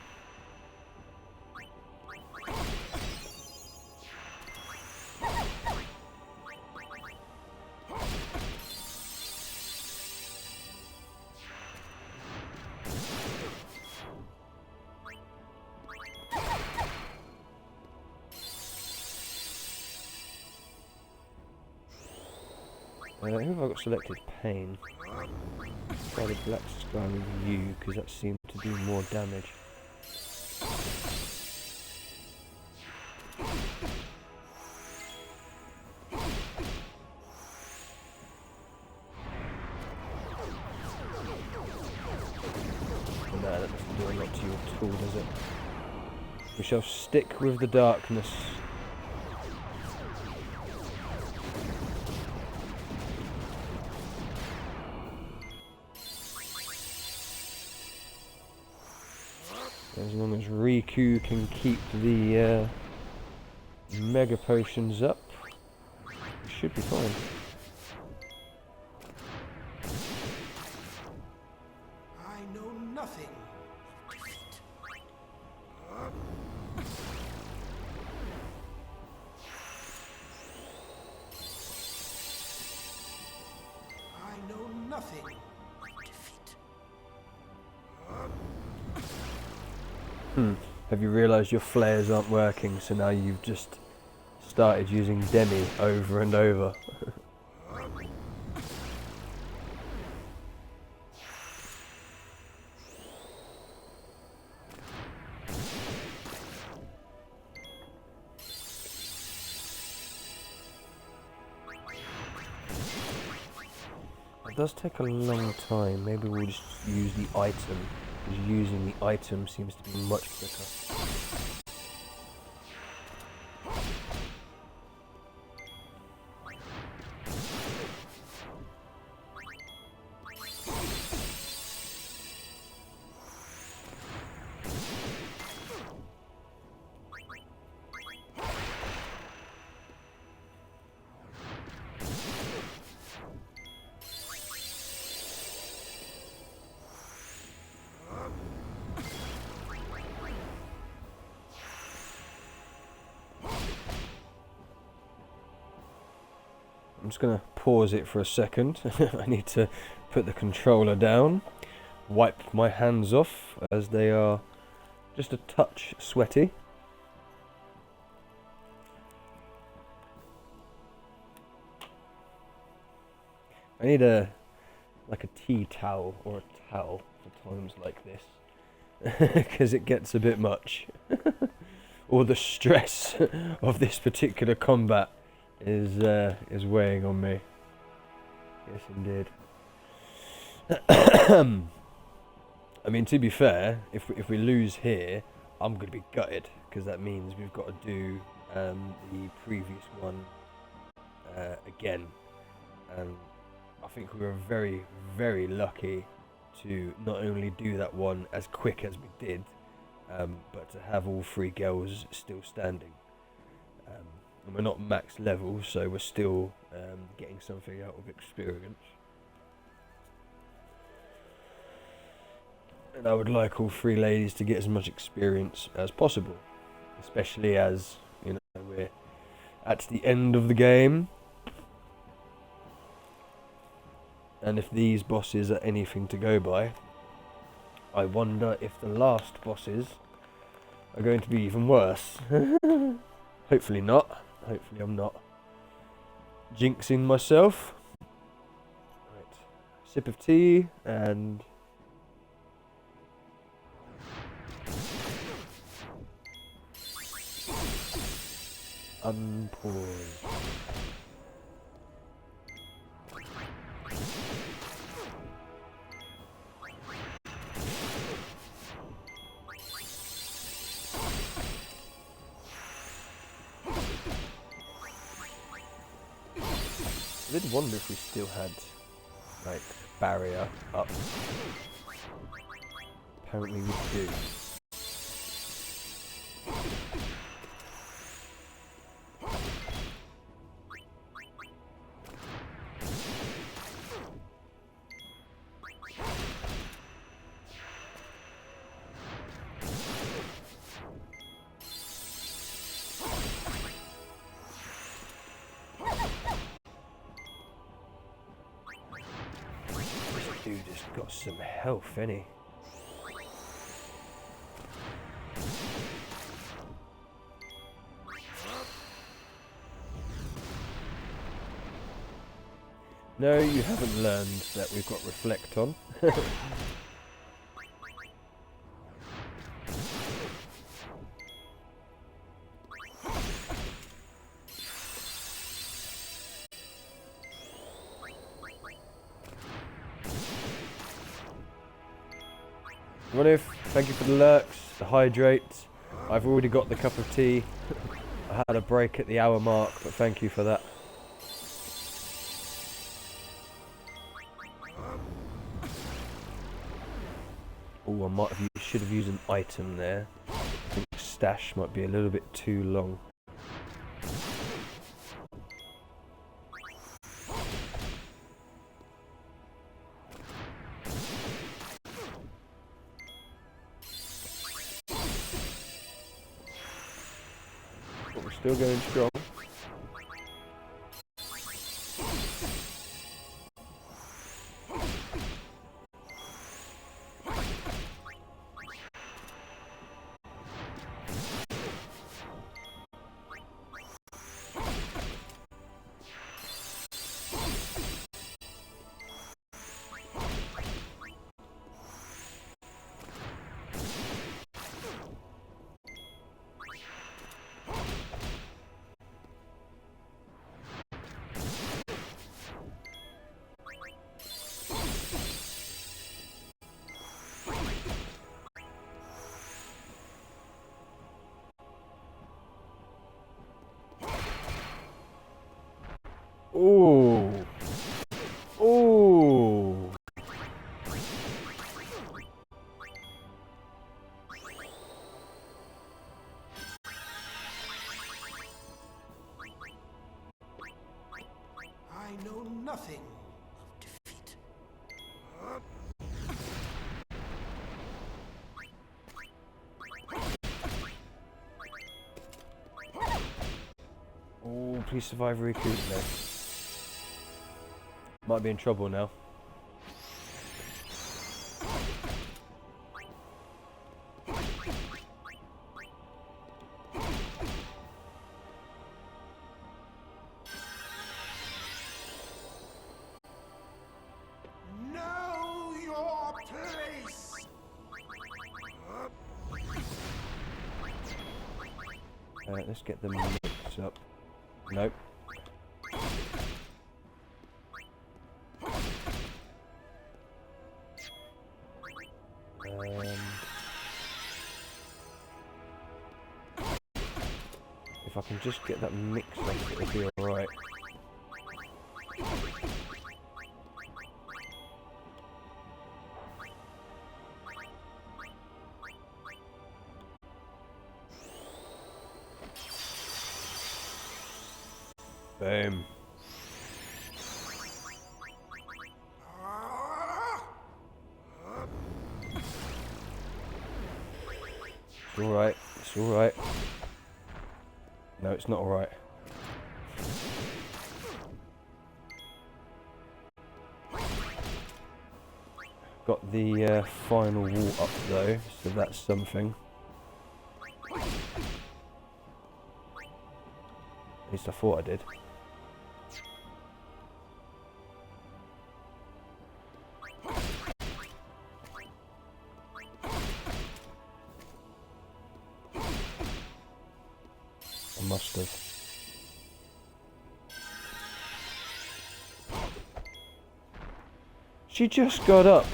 Who have I got selected? Pain. Try the black sky with you, because that seemed to do more damage. No, that doesn't do a lot to you at all, does it? We shall stick with the darkness. As long as Riku can keep the mega potions up, we should be fine. I know nothing of defeat. I know nothing of defeat. Have you realised your flares aren't working, so now you've just started using Demi over and over? It does take a long time. Maybe we'll just use the item, because using the item seems to be much quicker. I'm just going to pause it for a second. I need to put the controller down. wipe my hands off as they are just a touch sweaty. I need like a tea towel or a towel for times like this, because it gets a bit much. All the stress of this particular combat is weighing on me. Yes, indeed. I mean, to be fair, if we lose here, I'm gonna be gutted, because that means we've got to do the previous one again, and I think we were very, very lucky to not only do that one as quick as we did, but to have all 3 girls still standing. And we're not max level, so we're still getting something out of experience. And I would like all 3 ladies to get as much experience as possible, especially as, you know, we're at the end of the game. And if these bosses are anything to go by, I wonder if the last bosses are going to be even worse. Hopefully not. Hopefully I'm not jinxing myself. Right. Sip of tea and... unpause. I did wonder if we still had, like, barrier up. Apparently we do. Dude just got some health, ain't he? No, you haven't learned that we've got reflect on. Runif, thank you for the lurks, the hydrate. I've already got the cup of tea. I had a break at the hour mark, but thank you for that. Oh, I might have should have used an item there. I think stash might be a little bit too long. But we're still going strong. Ooh. Ooh. I know nothing of defeat. Oh, please survive Riku. No. Might be in trouble now. Let's get the mix up. Nope. If I can just get that mix up, it'll be alright. Boom. It's alright, it's alright. No, it's not alright. Got the final wall up though, so that's something. At least I thought I did. I must have. She just got up.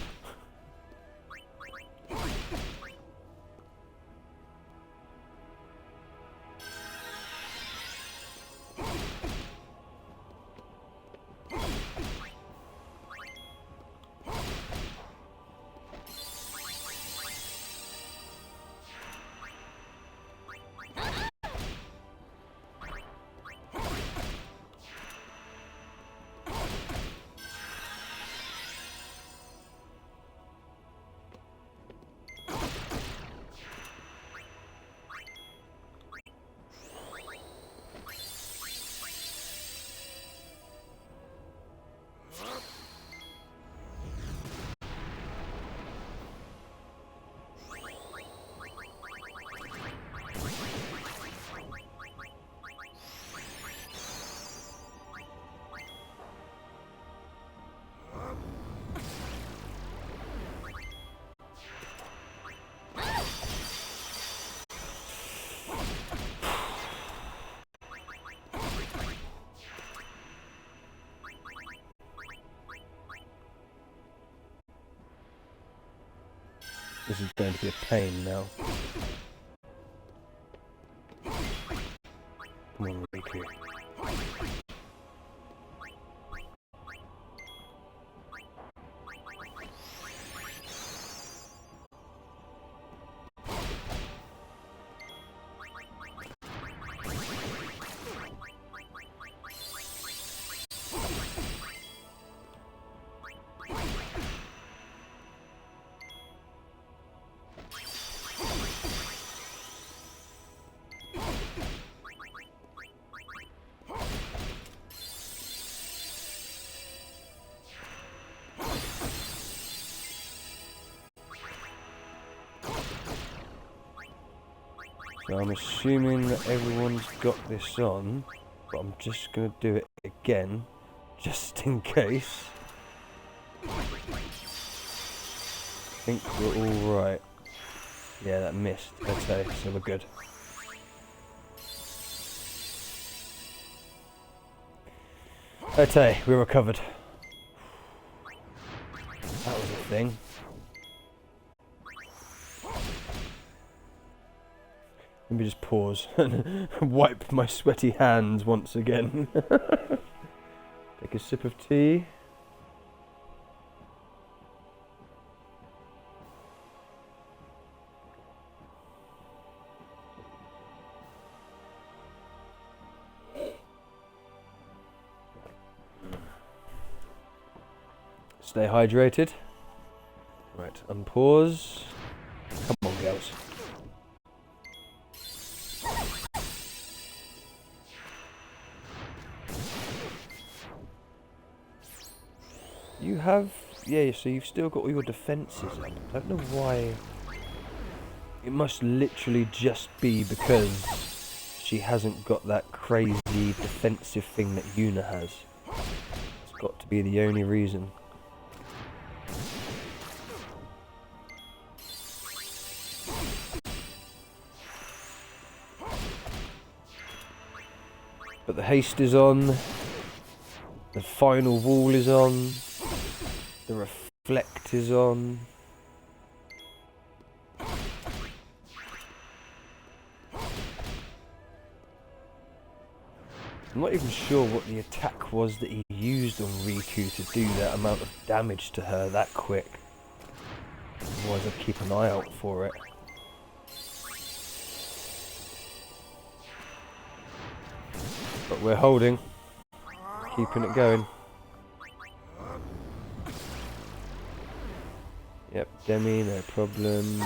This is going to be a pain now. Come on, Riku. So I'm assuming that everyone's got this on, but I'm just going to do it again, just in case. I think we're all right. Yeah, that missed. Okay, so we're good. Okay, we recovered. That was a thing. Let me just pause and wipe my sweaty hands once again. Take a sip of tea. Stay hydrated. Right, unpause. Come on, girls. You have, yeah, so you've still got all your defences up. I don't know why. It must literally just be because she hasn't got that crazy defensive thing that Yuna has. It's got to be the only reason. But the haste is on. The final wall is on. The reflect is on. I'm not even sure what the attack was that he used on Riku to do that amount of damage to her that quick. Otherwise I'd keep an eye out for it. But we're holding. Keeping it going. Yep, Demi, no problem.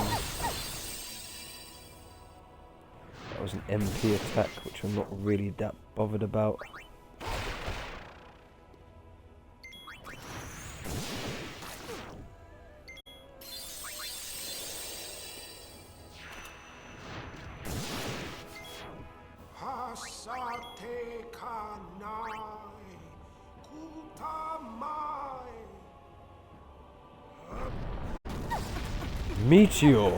That was an MP attack, which I'm not really that bothered about. Hasate kanai, kutamai. Meteor!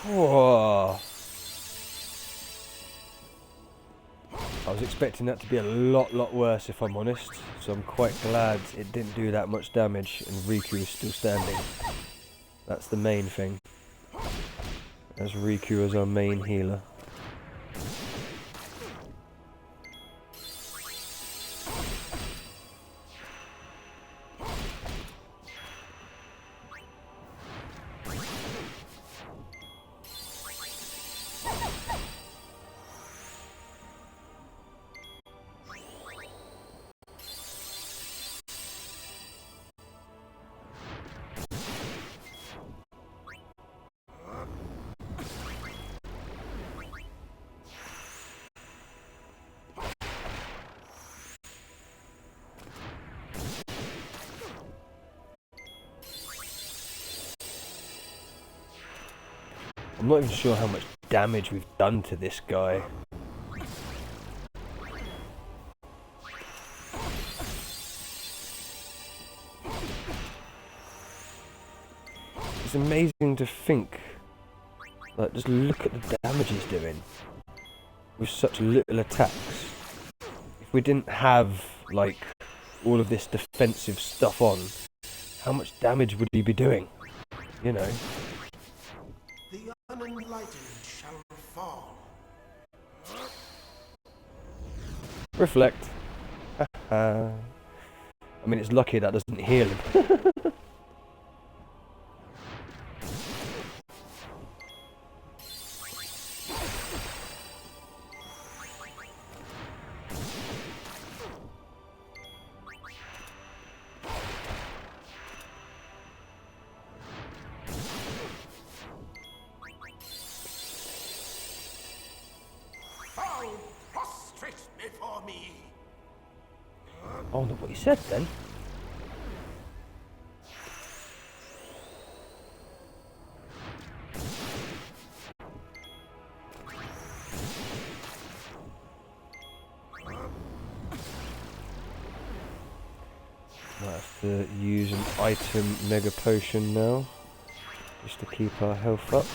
Whoa. I was expecting that to be a lot worse, if I'm honest, so I'm quite glad it didn't do that much damage and Riku is still standing. That's the main thing, as Riku is our main healer. I'm not even sure how much damage we've done to this guy. It's amazing to think, like, just look at the damage he's doing with such little attacks. If we didn't have, like, all of this defensive stuff on, how much damage would he be doing? You know? The unenlightened shall fall. Reflect. I mean, it's lucky that doesn't heal him. Fall prostrate before me. Oh, look what he said then. Might have to use an item mega potion now, just to keep our health up.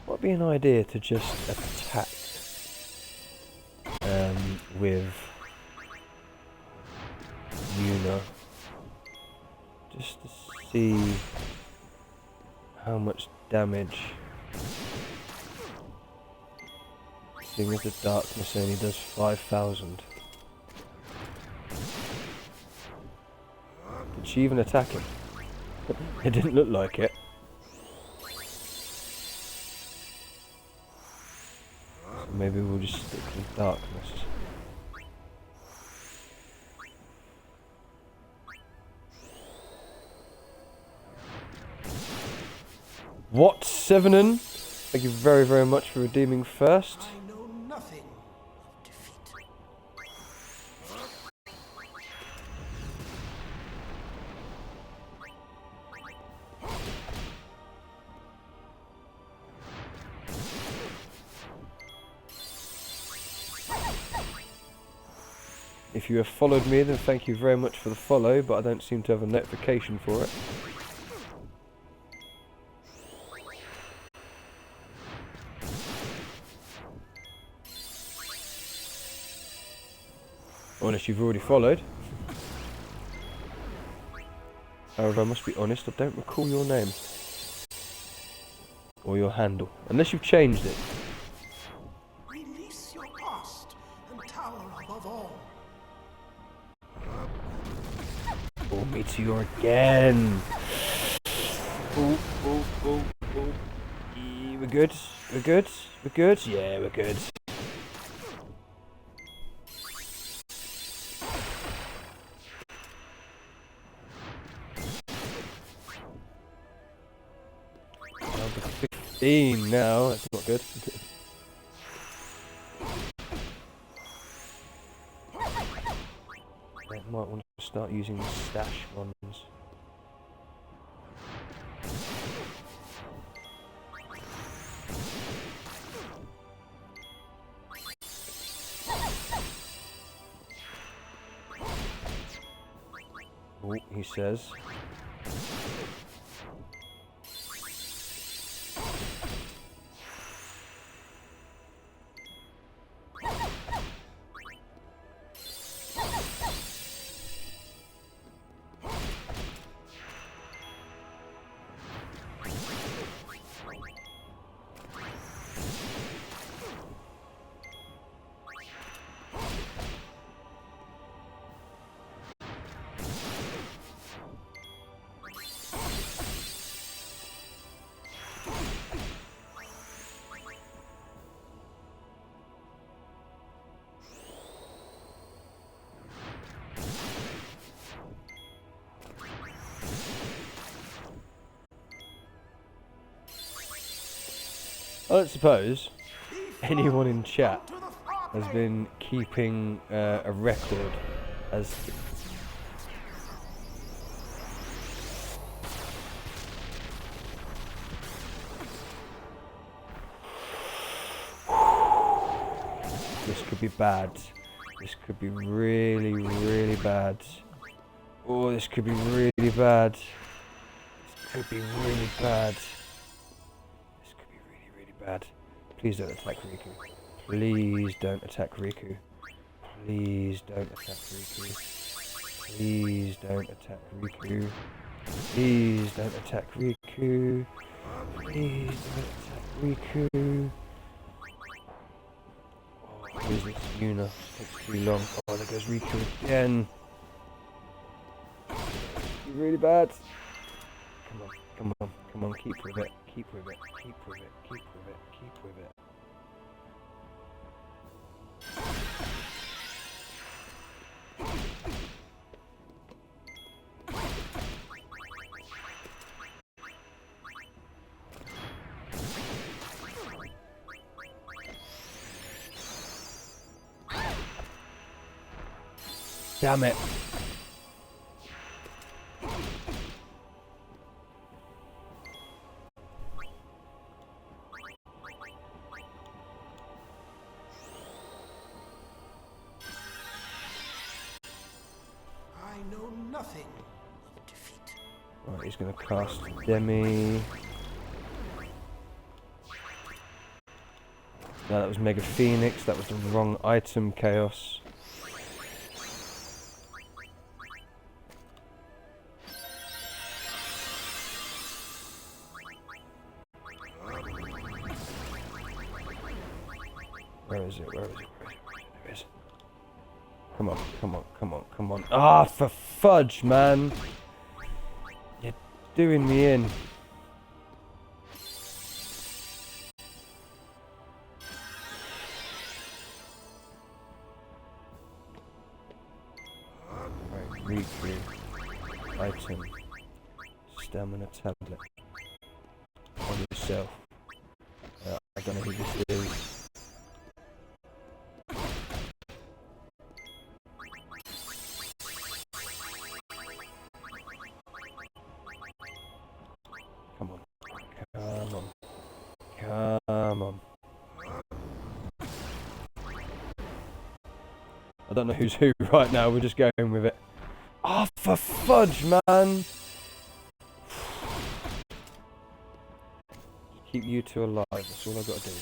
Might be an idea to just attack with Yuna, just to see how much damage Seeing as the darkness only does 5,000. Did she even attack him? It didn't look like it. So maybe we'll just stick with darkness. What, Sevenin? Thank you very, very much for redeeming first. I know nothing of defeat. If you have followed me, then thank you very much for the follow, but I don't seem to have a notification for it. Unless you've already followed. However, I must be honest, I don't recall your name. Or your handle. Unless you've changed it. Release your past and tower above all. Oh, Meteor again! Oh, oh, oh, oh. We're good? We're good? We're good? Yeah, we're good. Number 15 now, that's not good. I might want to start using the stash ones. Oh, he says. I don't suppose anyone in chat has been keeping a record as this could be bad. This could be really, really bad. Oh, this could be really bad. This could be really bad. Bad. Please don't attack Riku. Please don't attack Riku. Please don't attack Riku. Please don't attack Riku. Please don't attack Riku. Please don't attack Riku. Oh, where's this Yuna? Takes too long. Oh, there goes Riku again. You're really bad. Come on, come on, come on, keep with it. Keep with it, keep with it, keep with it, keep with it. Damn it. I know nothing of defeat. Right, he's going to cast Demi. No, that was Mega Phoenix. That was the wrong item, Chaos. Where is it? Where is it? Where is it? Where is it? There it is. Come on, come on, come on, come on. Ah, for fudge, man. You're doing me in. Right, read through. Item. Stamina tablet. On yourself. I don't know who this is. Come on. Come on. Come on. I don't know who's who right now, we're just going with it. Oh, for fudge, man! Keep you two alive, that's all I've got to do.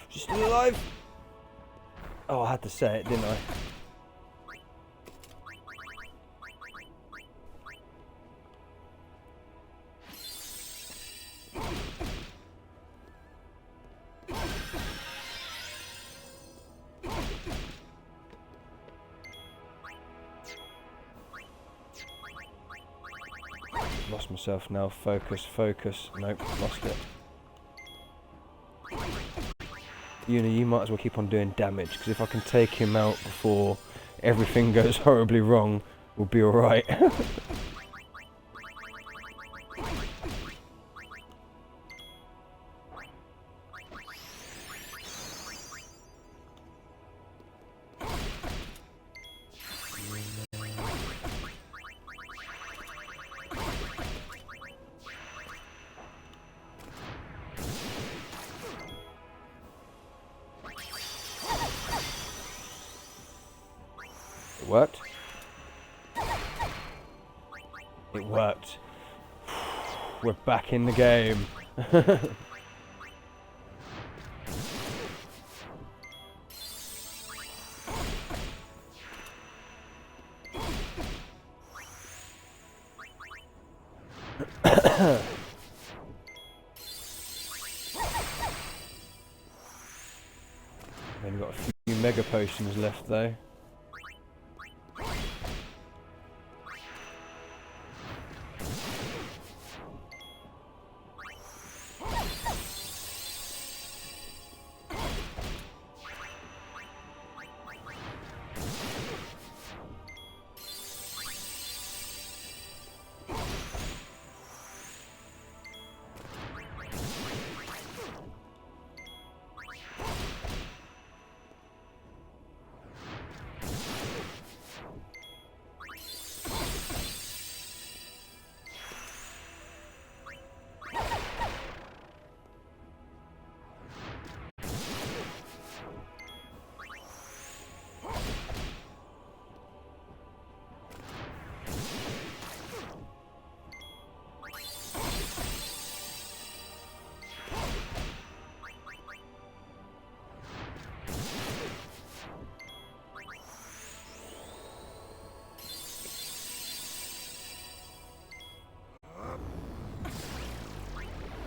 She's still alive? Oh, I had to say it, didn't I? Lost myself now. Focus, focus. Nope, lost it. Yuna, you might as well keep on doing damage, because if I can take him out before everything goes horribly wrong, we'll be alright. It worked. It worked. We're back in the game. Only got a few mega potions left though.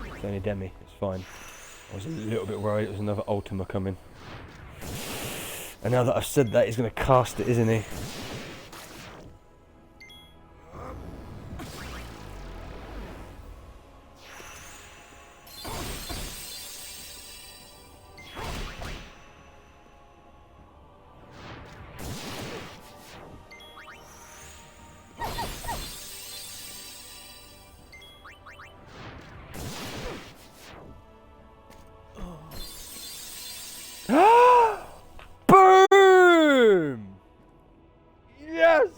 It's only Demi, it's fine. I was a little bit worried it was another Ultima coming. And now that I've said that, he's going to cast it, isn't he? Boom! Yes!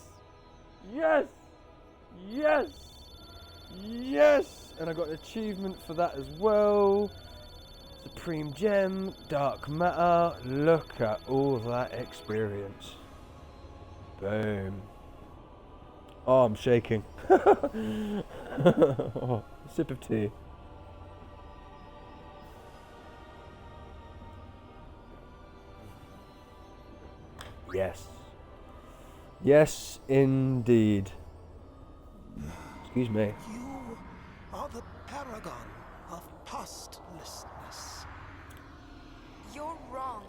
Yes! Yes! Yes! And I got an achievement for that as well. Supreme Gem, Dark Matter. Look at all that experience. Boom. Oh, I'm shaking. Oh, sip of tea. Yes. Yes, indeed. Excuse me. You are the paragon of pastlessness. You're wrong.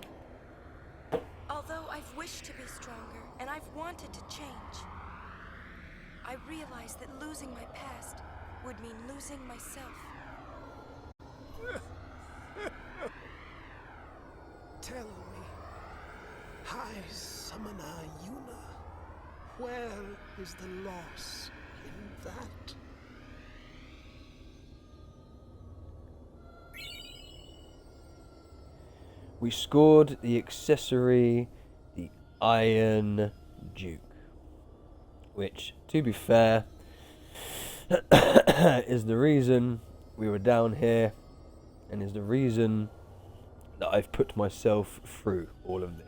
Although I've wished to be stronger and I've wanted to change, I realize that losing my past would mean losing myself. Tell me, High Summoner Yuna, where is the loss in that? We scored the accessory, the Iron Duke, which, to be fair, is the reason we were down here, and is the reason that I've put myself through all of this.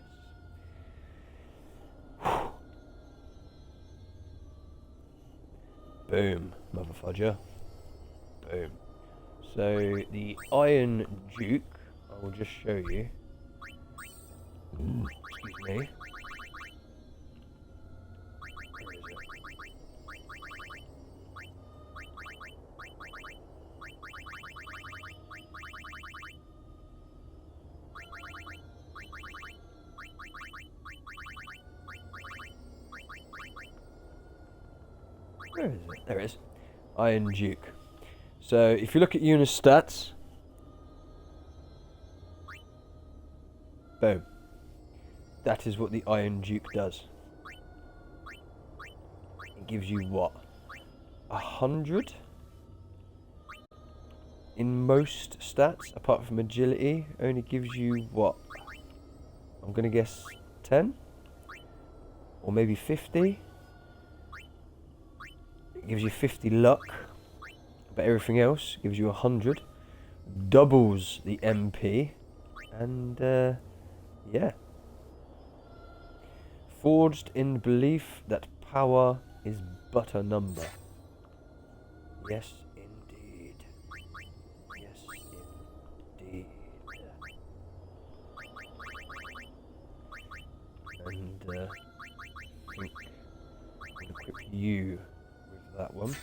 Boom, mother fudger. Boom. So the Iron Duke, I will just show you. Excuse me. Where is it? There it is. Iron Duke. So if you look at Yuna's stats, boom. That is what the Iron Duke does. It gives you what? 100? In most stats, apart from agility, only gives you what? I'm gonna guess 10? Or maybe 50? It gives you 50 luck, but everything else gives you 100. Doubles the MP, and yeah. Forged in belief that power is but a number. Yes, indeed. Yes, indeed. And I think I'm going to equip you with that one.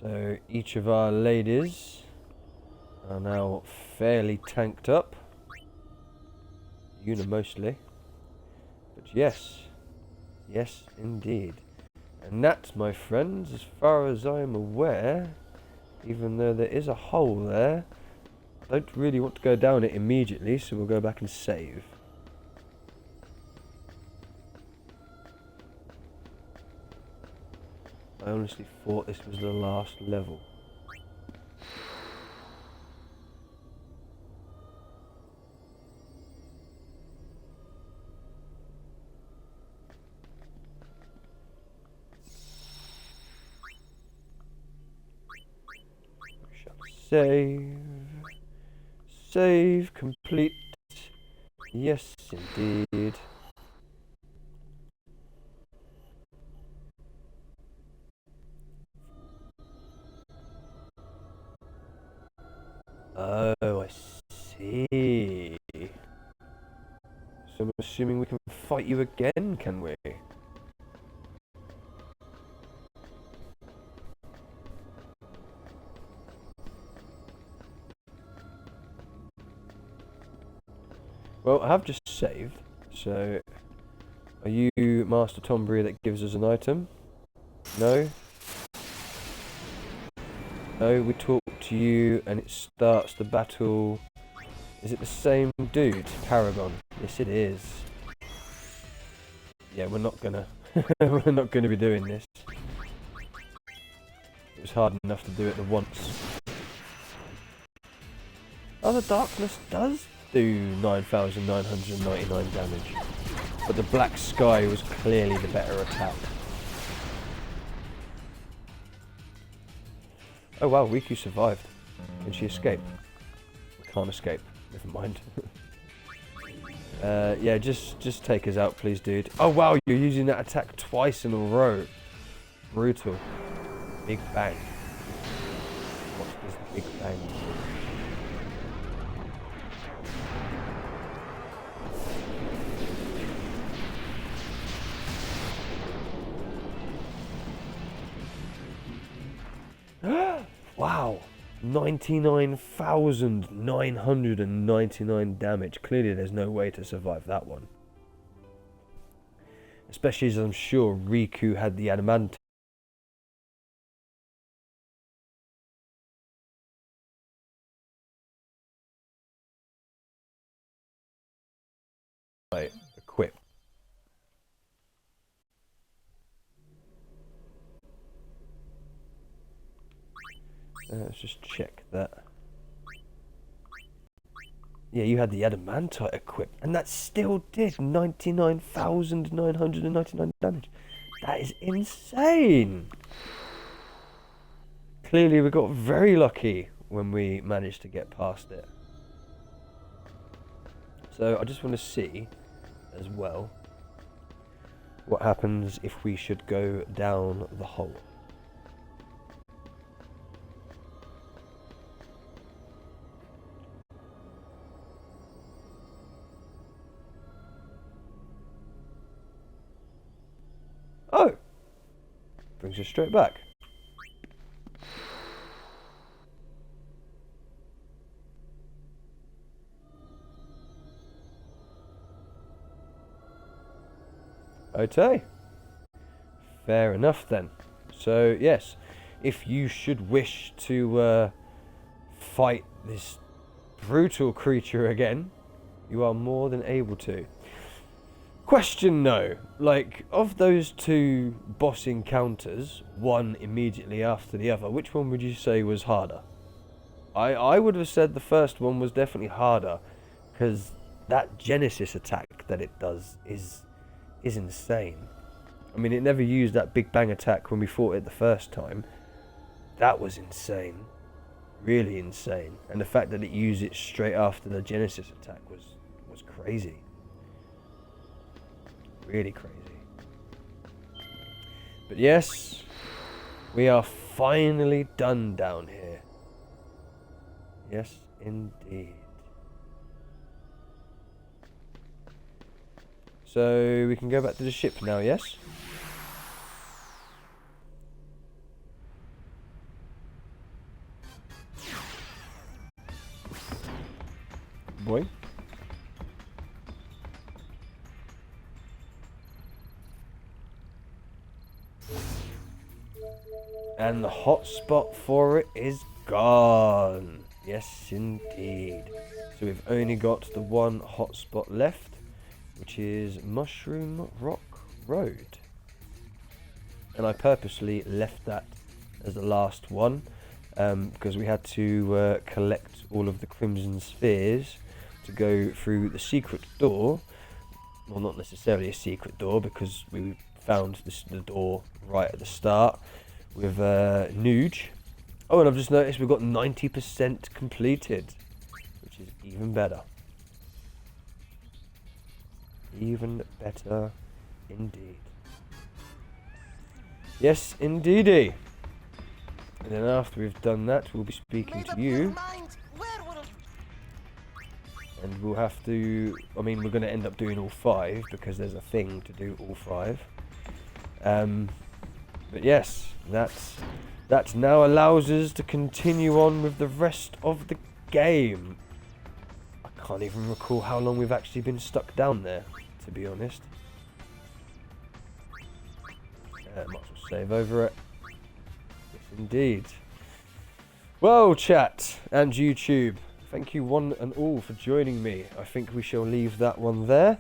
So each of our ladies are now fairly tanked up. Yuna mostly. But yes. Yes, indeed. And that, my friends, as far as I'm aware, even though there is a hole there, I don't really want to go down it immediately, so we'll go back and save. I honestly thought this was the last level. We shall save. Save complete. Yes, indeed. Oh, I see. So I'm assuming we can fight you again, can we? Well, I have just saved, so are you Master Tonberry that gives us an item? No? No, we talk to you and it starts the battle. Is it the same dude? Paragon. Yes, it is. Yeah, we're not gonna we're not gonna be doing this. It was hard enough to do it the once. Oh, the darkness does do 9,999 damage, but the black sky was clearly the better attack. Oh wow, Riku survived. Can she escape? can't escape. Never mind. Yeah, just take us out, please, dude. Oh, wow, you're using that attack twice in a row. Brutal. Big bang. What is the big bang? Wow, 99,999 damage. Clearly there's no way to survive that one. Especially as I'm sure Riku had the adamant. Equip. Let's just check that. Yeah, you had the adamantite equipped, and that still did 99,999 damage. That is insane. Clearly we got very lucky when we managed to get past it. So I just want to see as well what happens if we should go down the hole. Oh! Brings us straight back. Okay. Fair enough then. So, yes, if you should wish to fight this brutal creature again, you are more than able to. Question though, like, of those two boss encounters, one immediately after the other, which one would you say was harder? I would have said the first one was definitely harder, because that Genesis attack that it does is insane. I mean, it never used that Big Bang attack when we fought it the first time. That was insane. Really insane. And the fact that it used it straight after the Genesis attack was crazy. Really crazy. But yes, we are finally done down here. Yes, indeed. So we can go back to the ship now, yes? Boy. And the hotspot for it is gone. Yes, indeed. So we've only got the one hotspot left, which is Mushroom Rock Road. And I purposely left that as the last one, because we had to collect all of the Crimson Spheres to go through the secret door. Well, not necessarily a secret door, because we found the door right at the start with Nuge. Oh, and I've just noticed we've got 90% completed, which is even better. Even better indeed. Yes, indeedy. And then after we've done that, we'll be speaking to you. And we'll have to... I mean, we're going to end up doing all 5, because there's a thing to do all 5. But yes, that now allows us to continue on with the rest of the game. I can't even recall how long we've actually been stuck down there, to be honest. Might as well save over it. Yes, indeed. Well, chat and YouTube, thank you one and all for joining me. I think we shall leave that one there.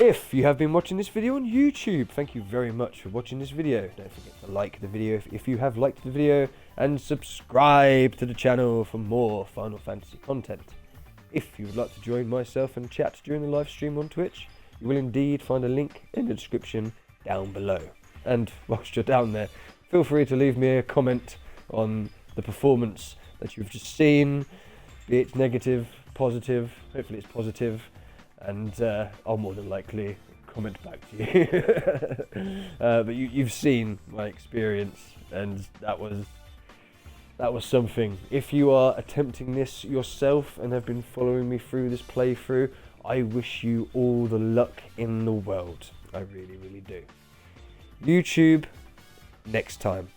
If you have been watching this video on YouTube, thank you very much for watching this video. Don't forget to like the video if you have liked the video, and subscribe to the channel for more Final Fantasy content. If you would like to join myself and chat during the live stream on Twitch, you will indeed find a link in the description down below. And whilst you're down there, feel free to leave me a comment on the performance that you've just seen. be it negative, positive. Hopefully it's positive, and I'll more than likely comment back to you. But you've seen my experience, and that was something. If you are attempting this yourself and have been following me through this playthrough, I wish you all the luck in the world. I really, really do. YouTube, next time.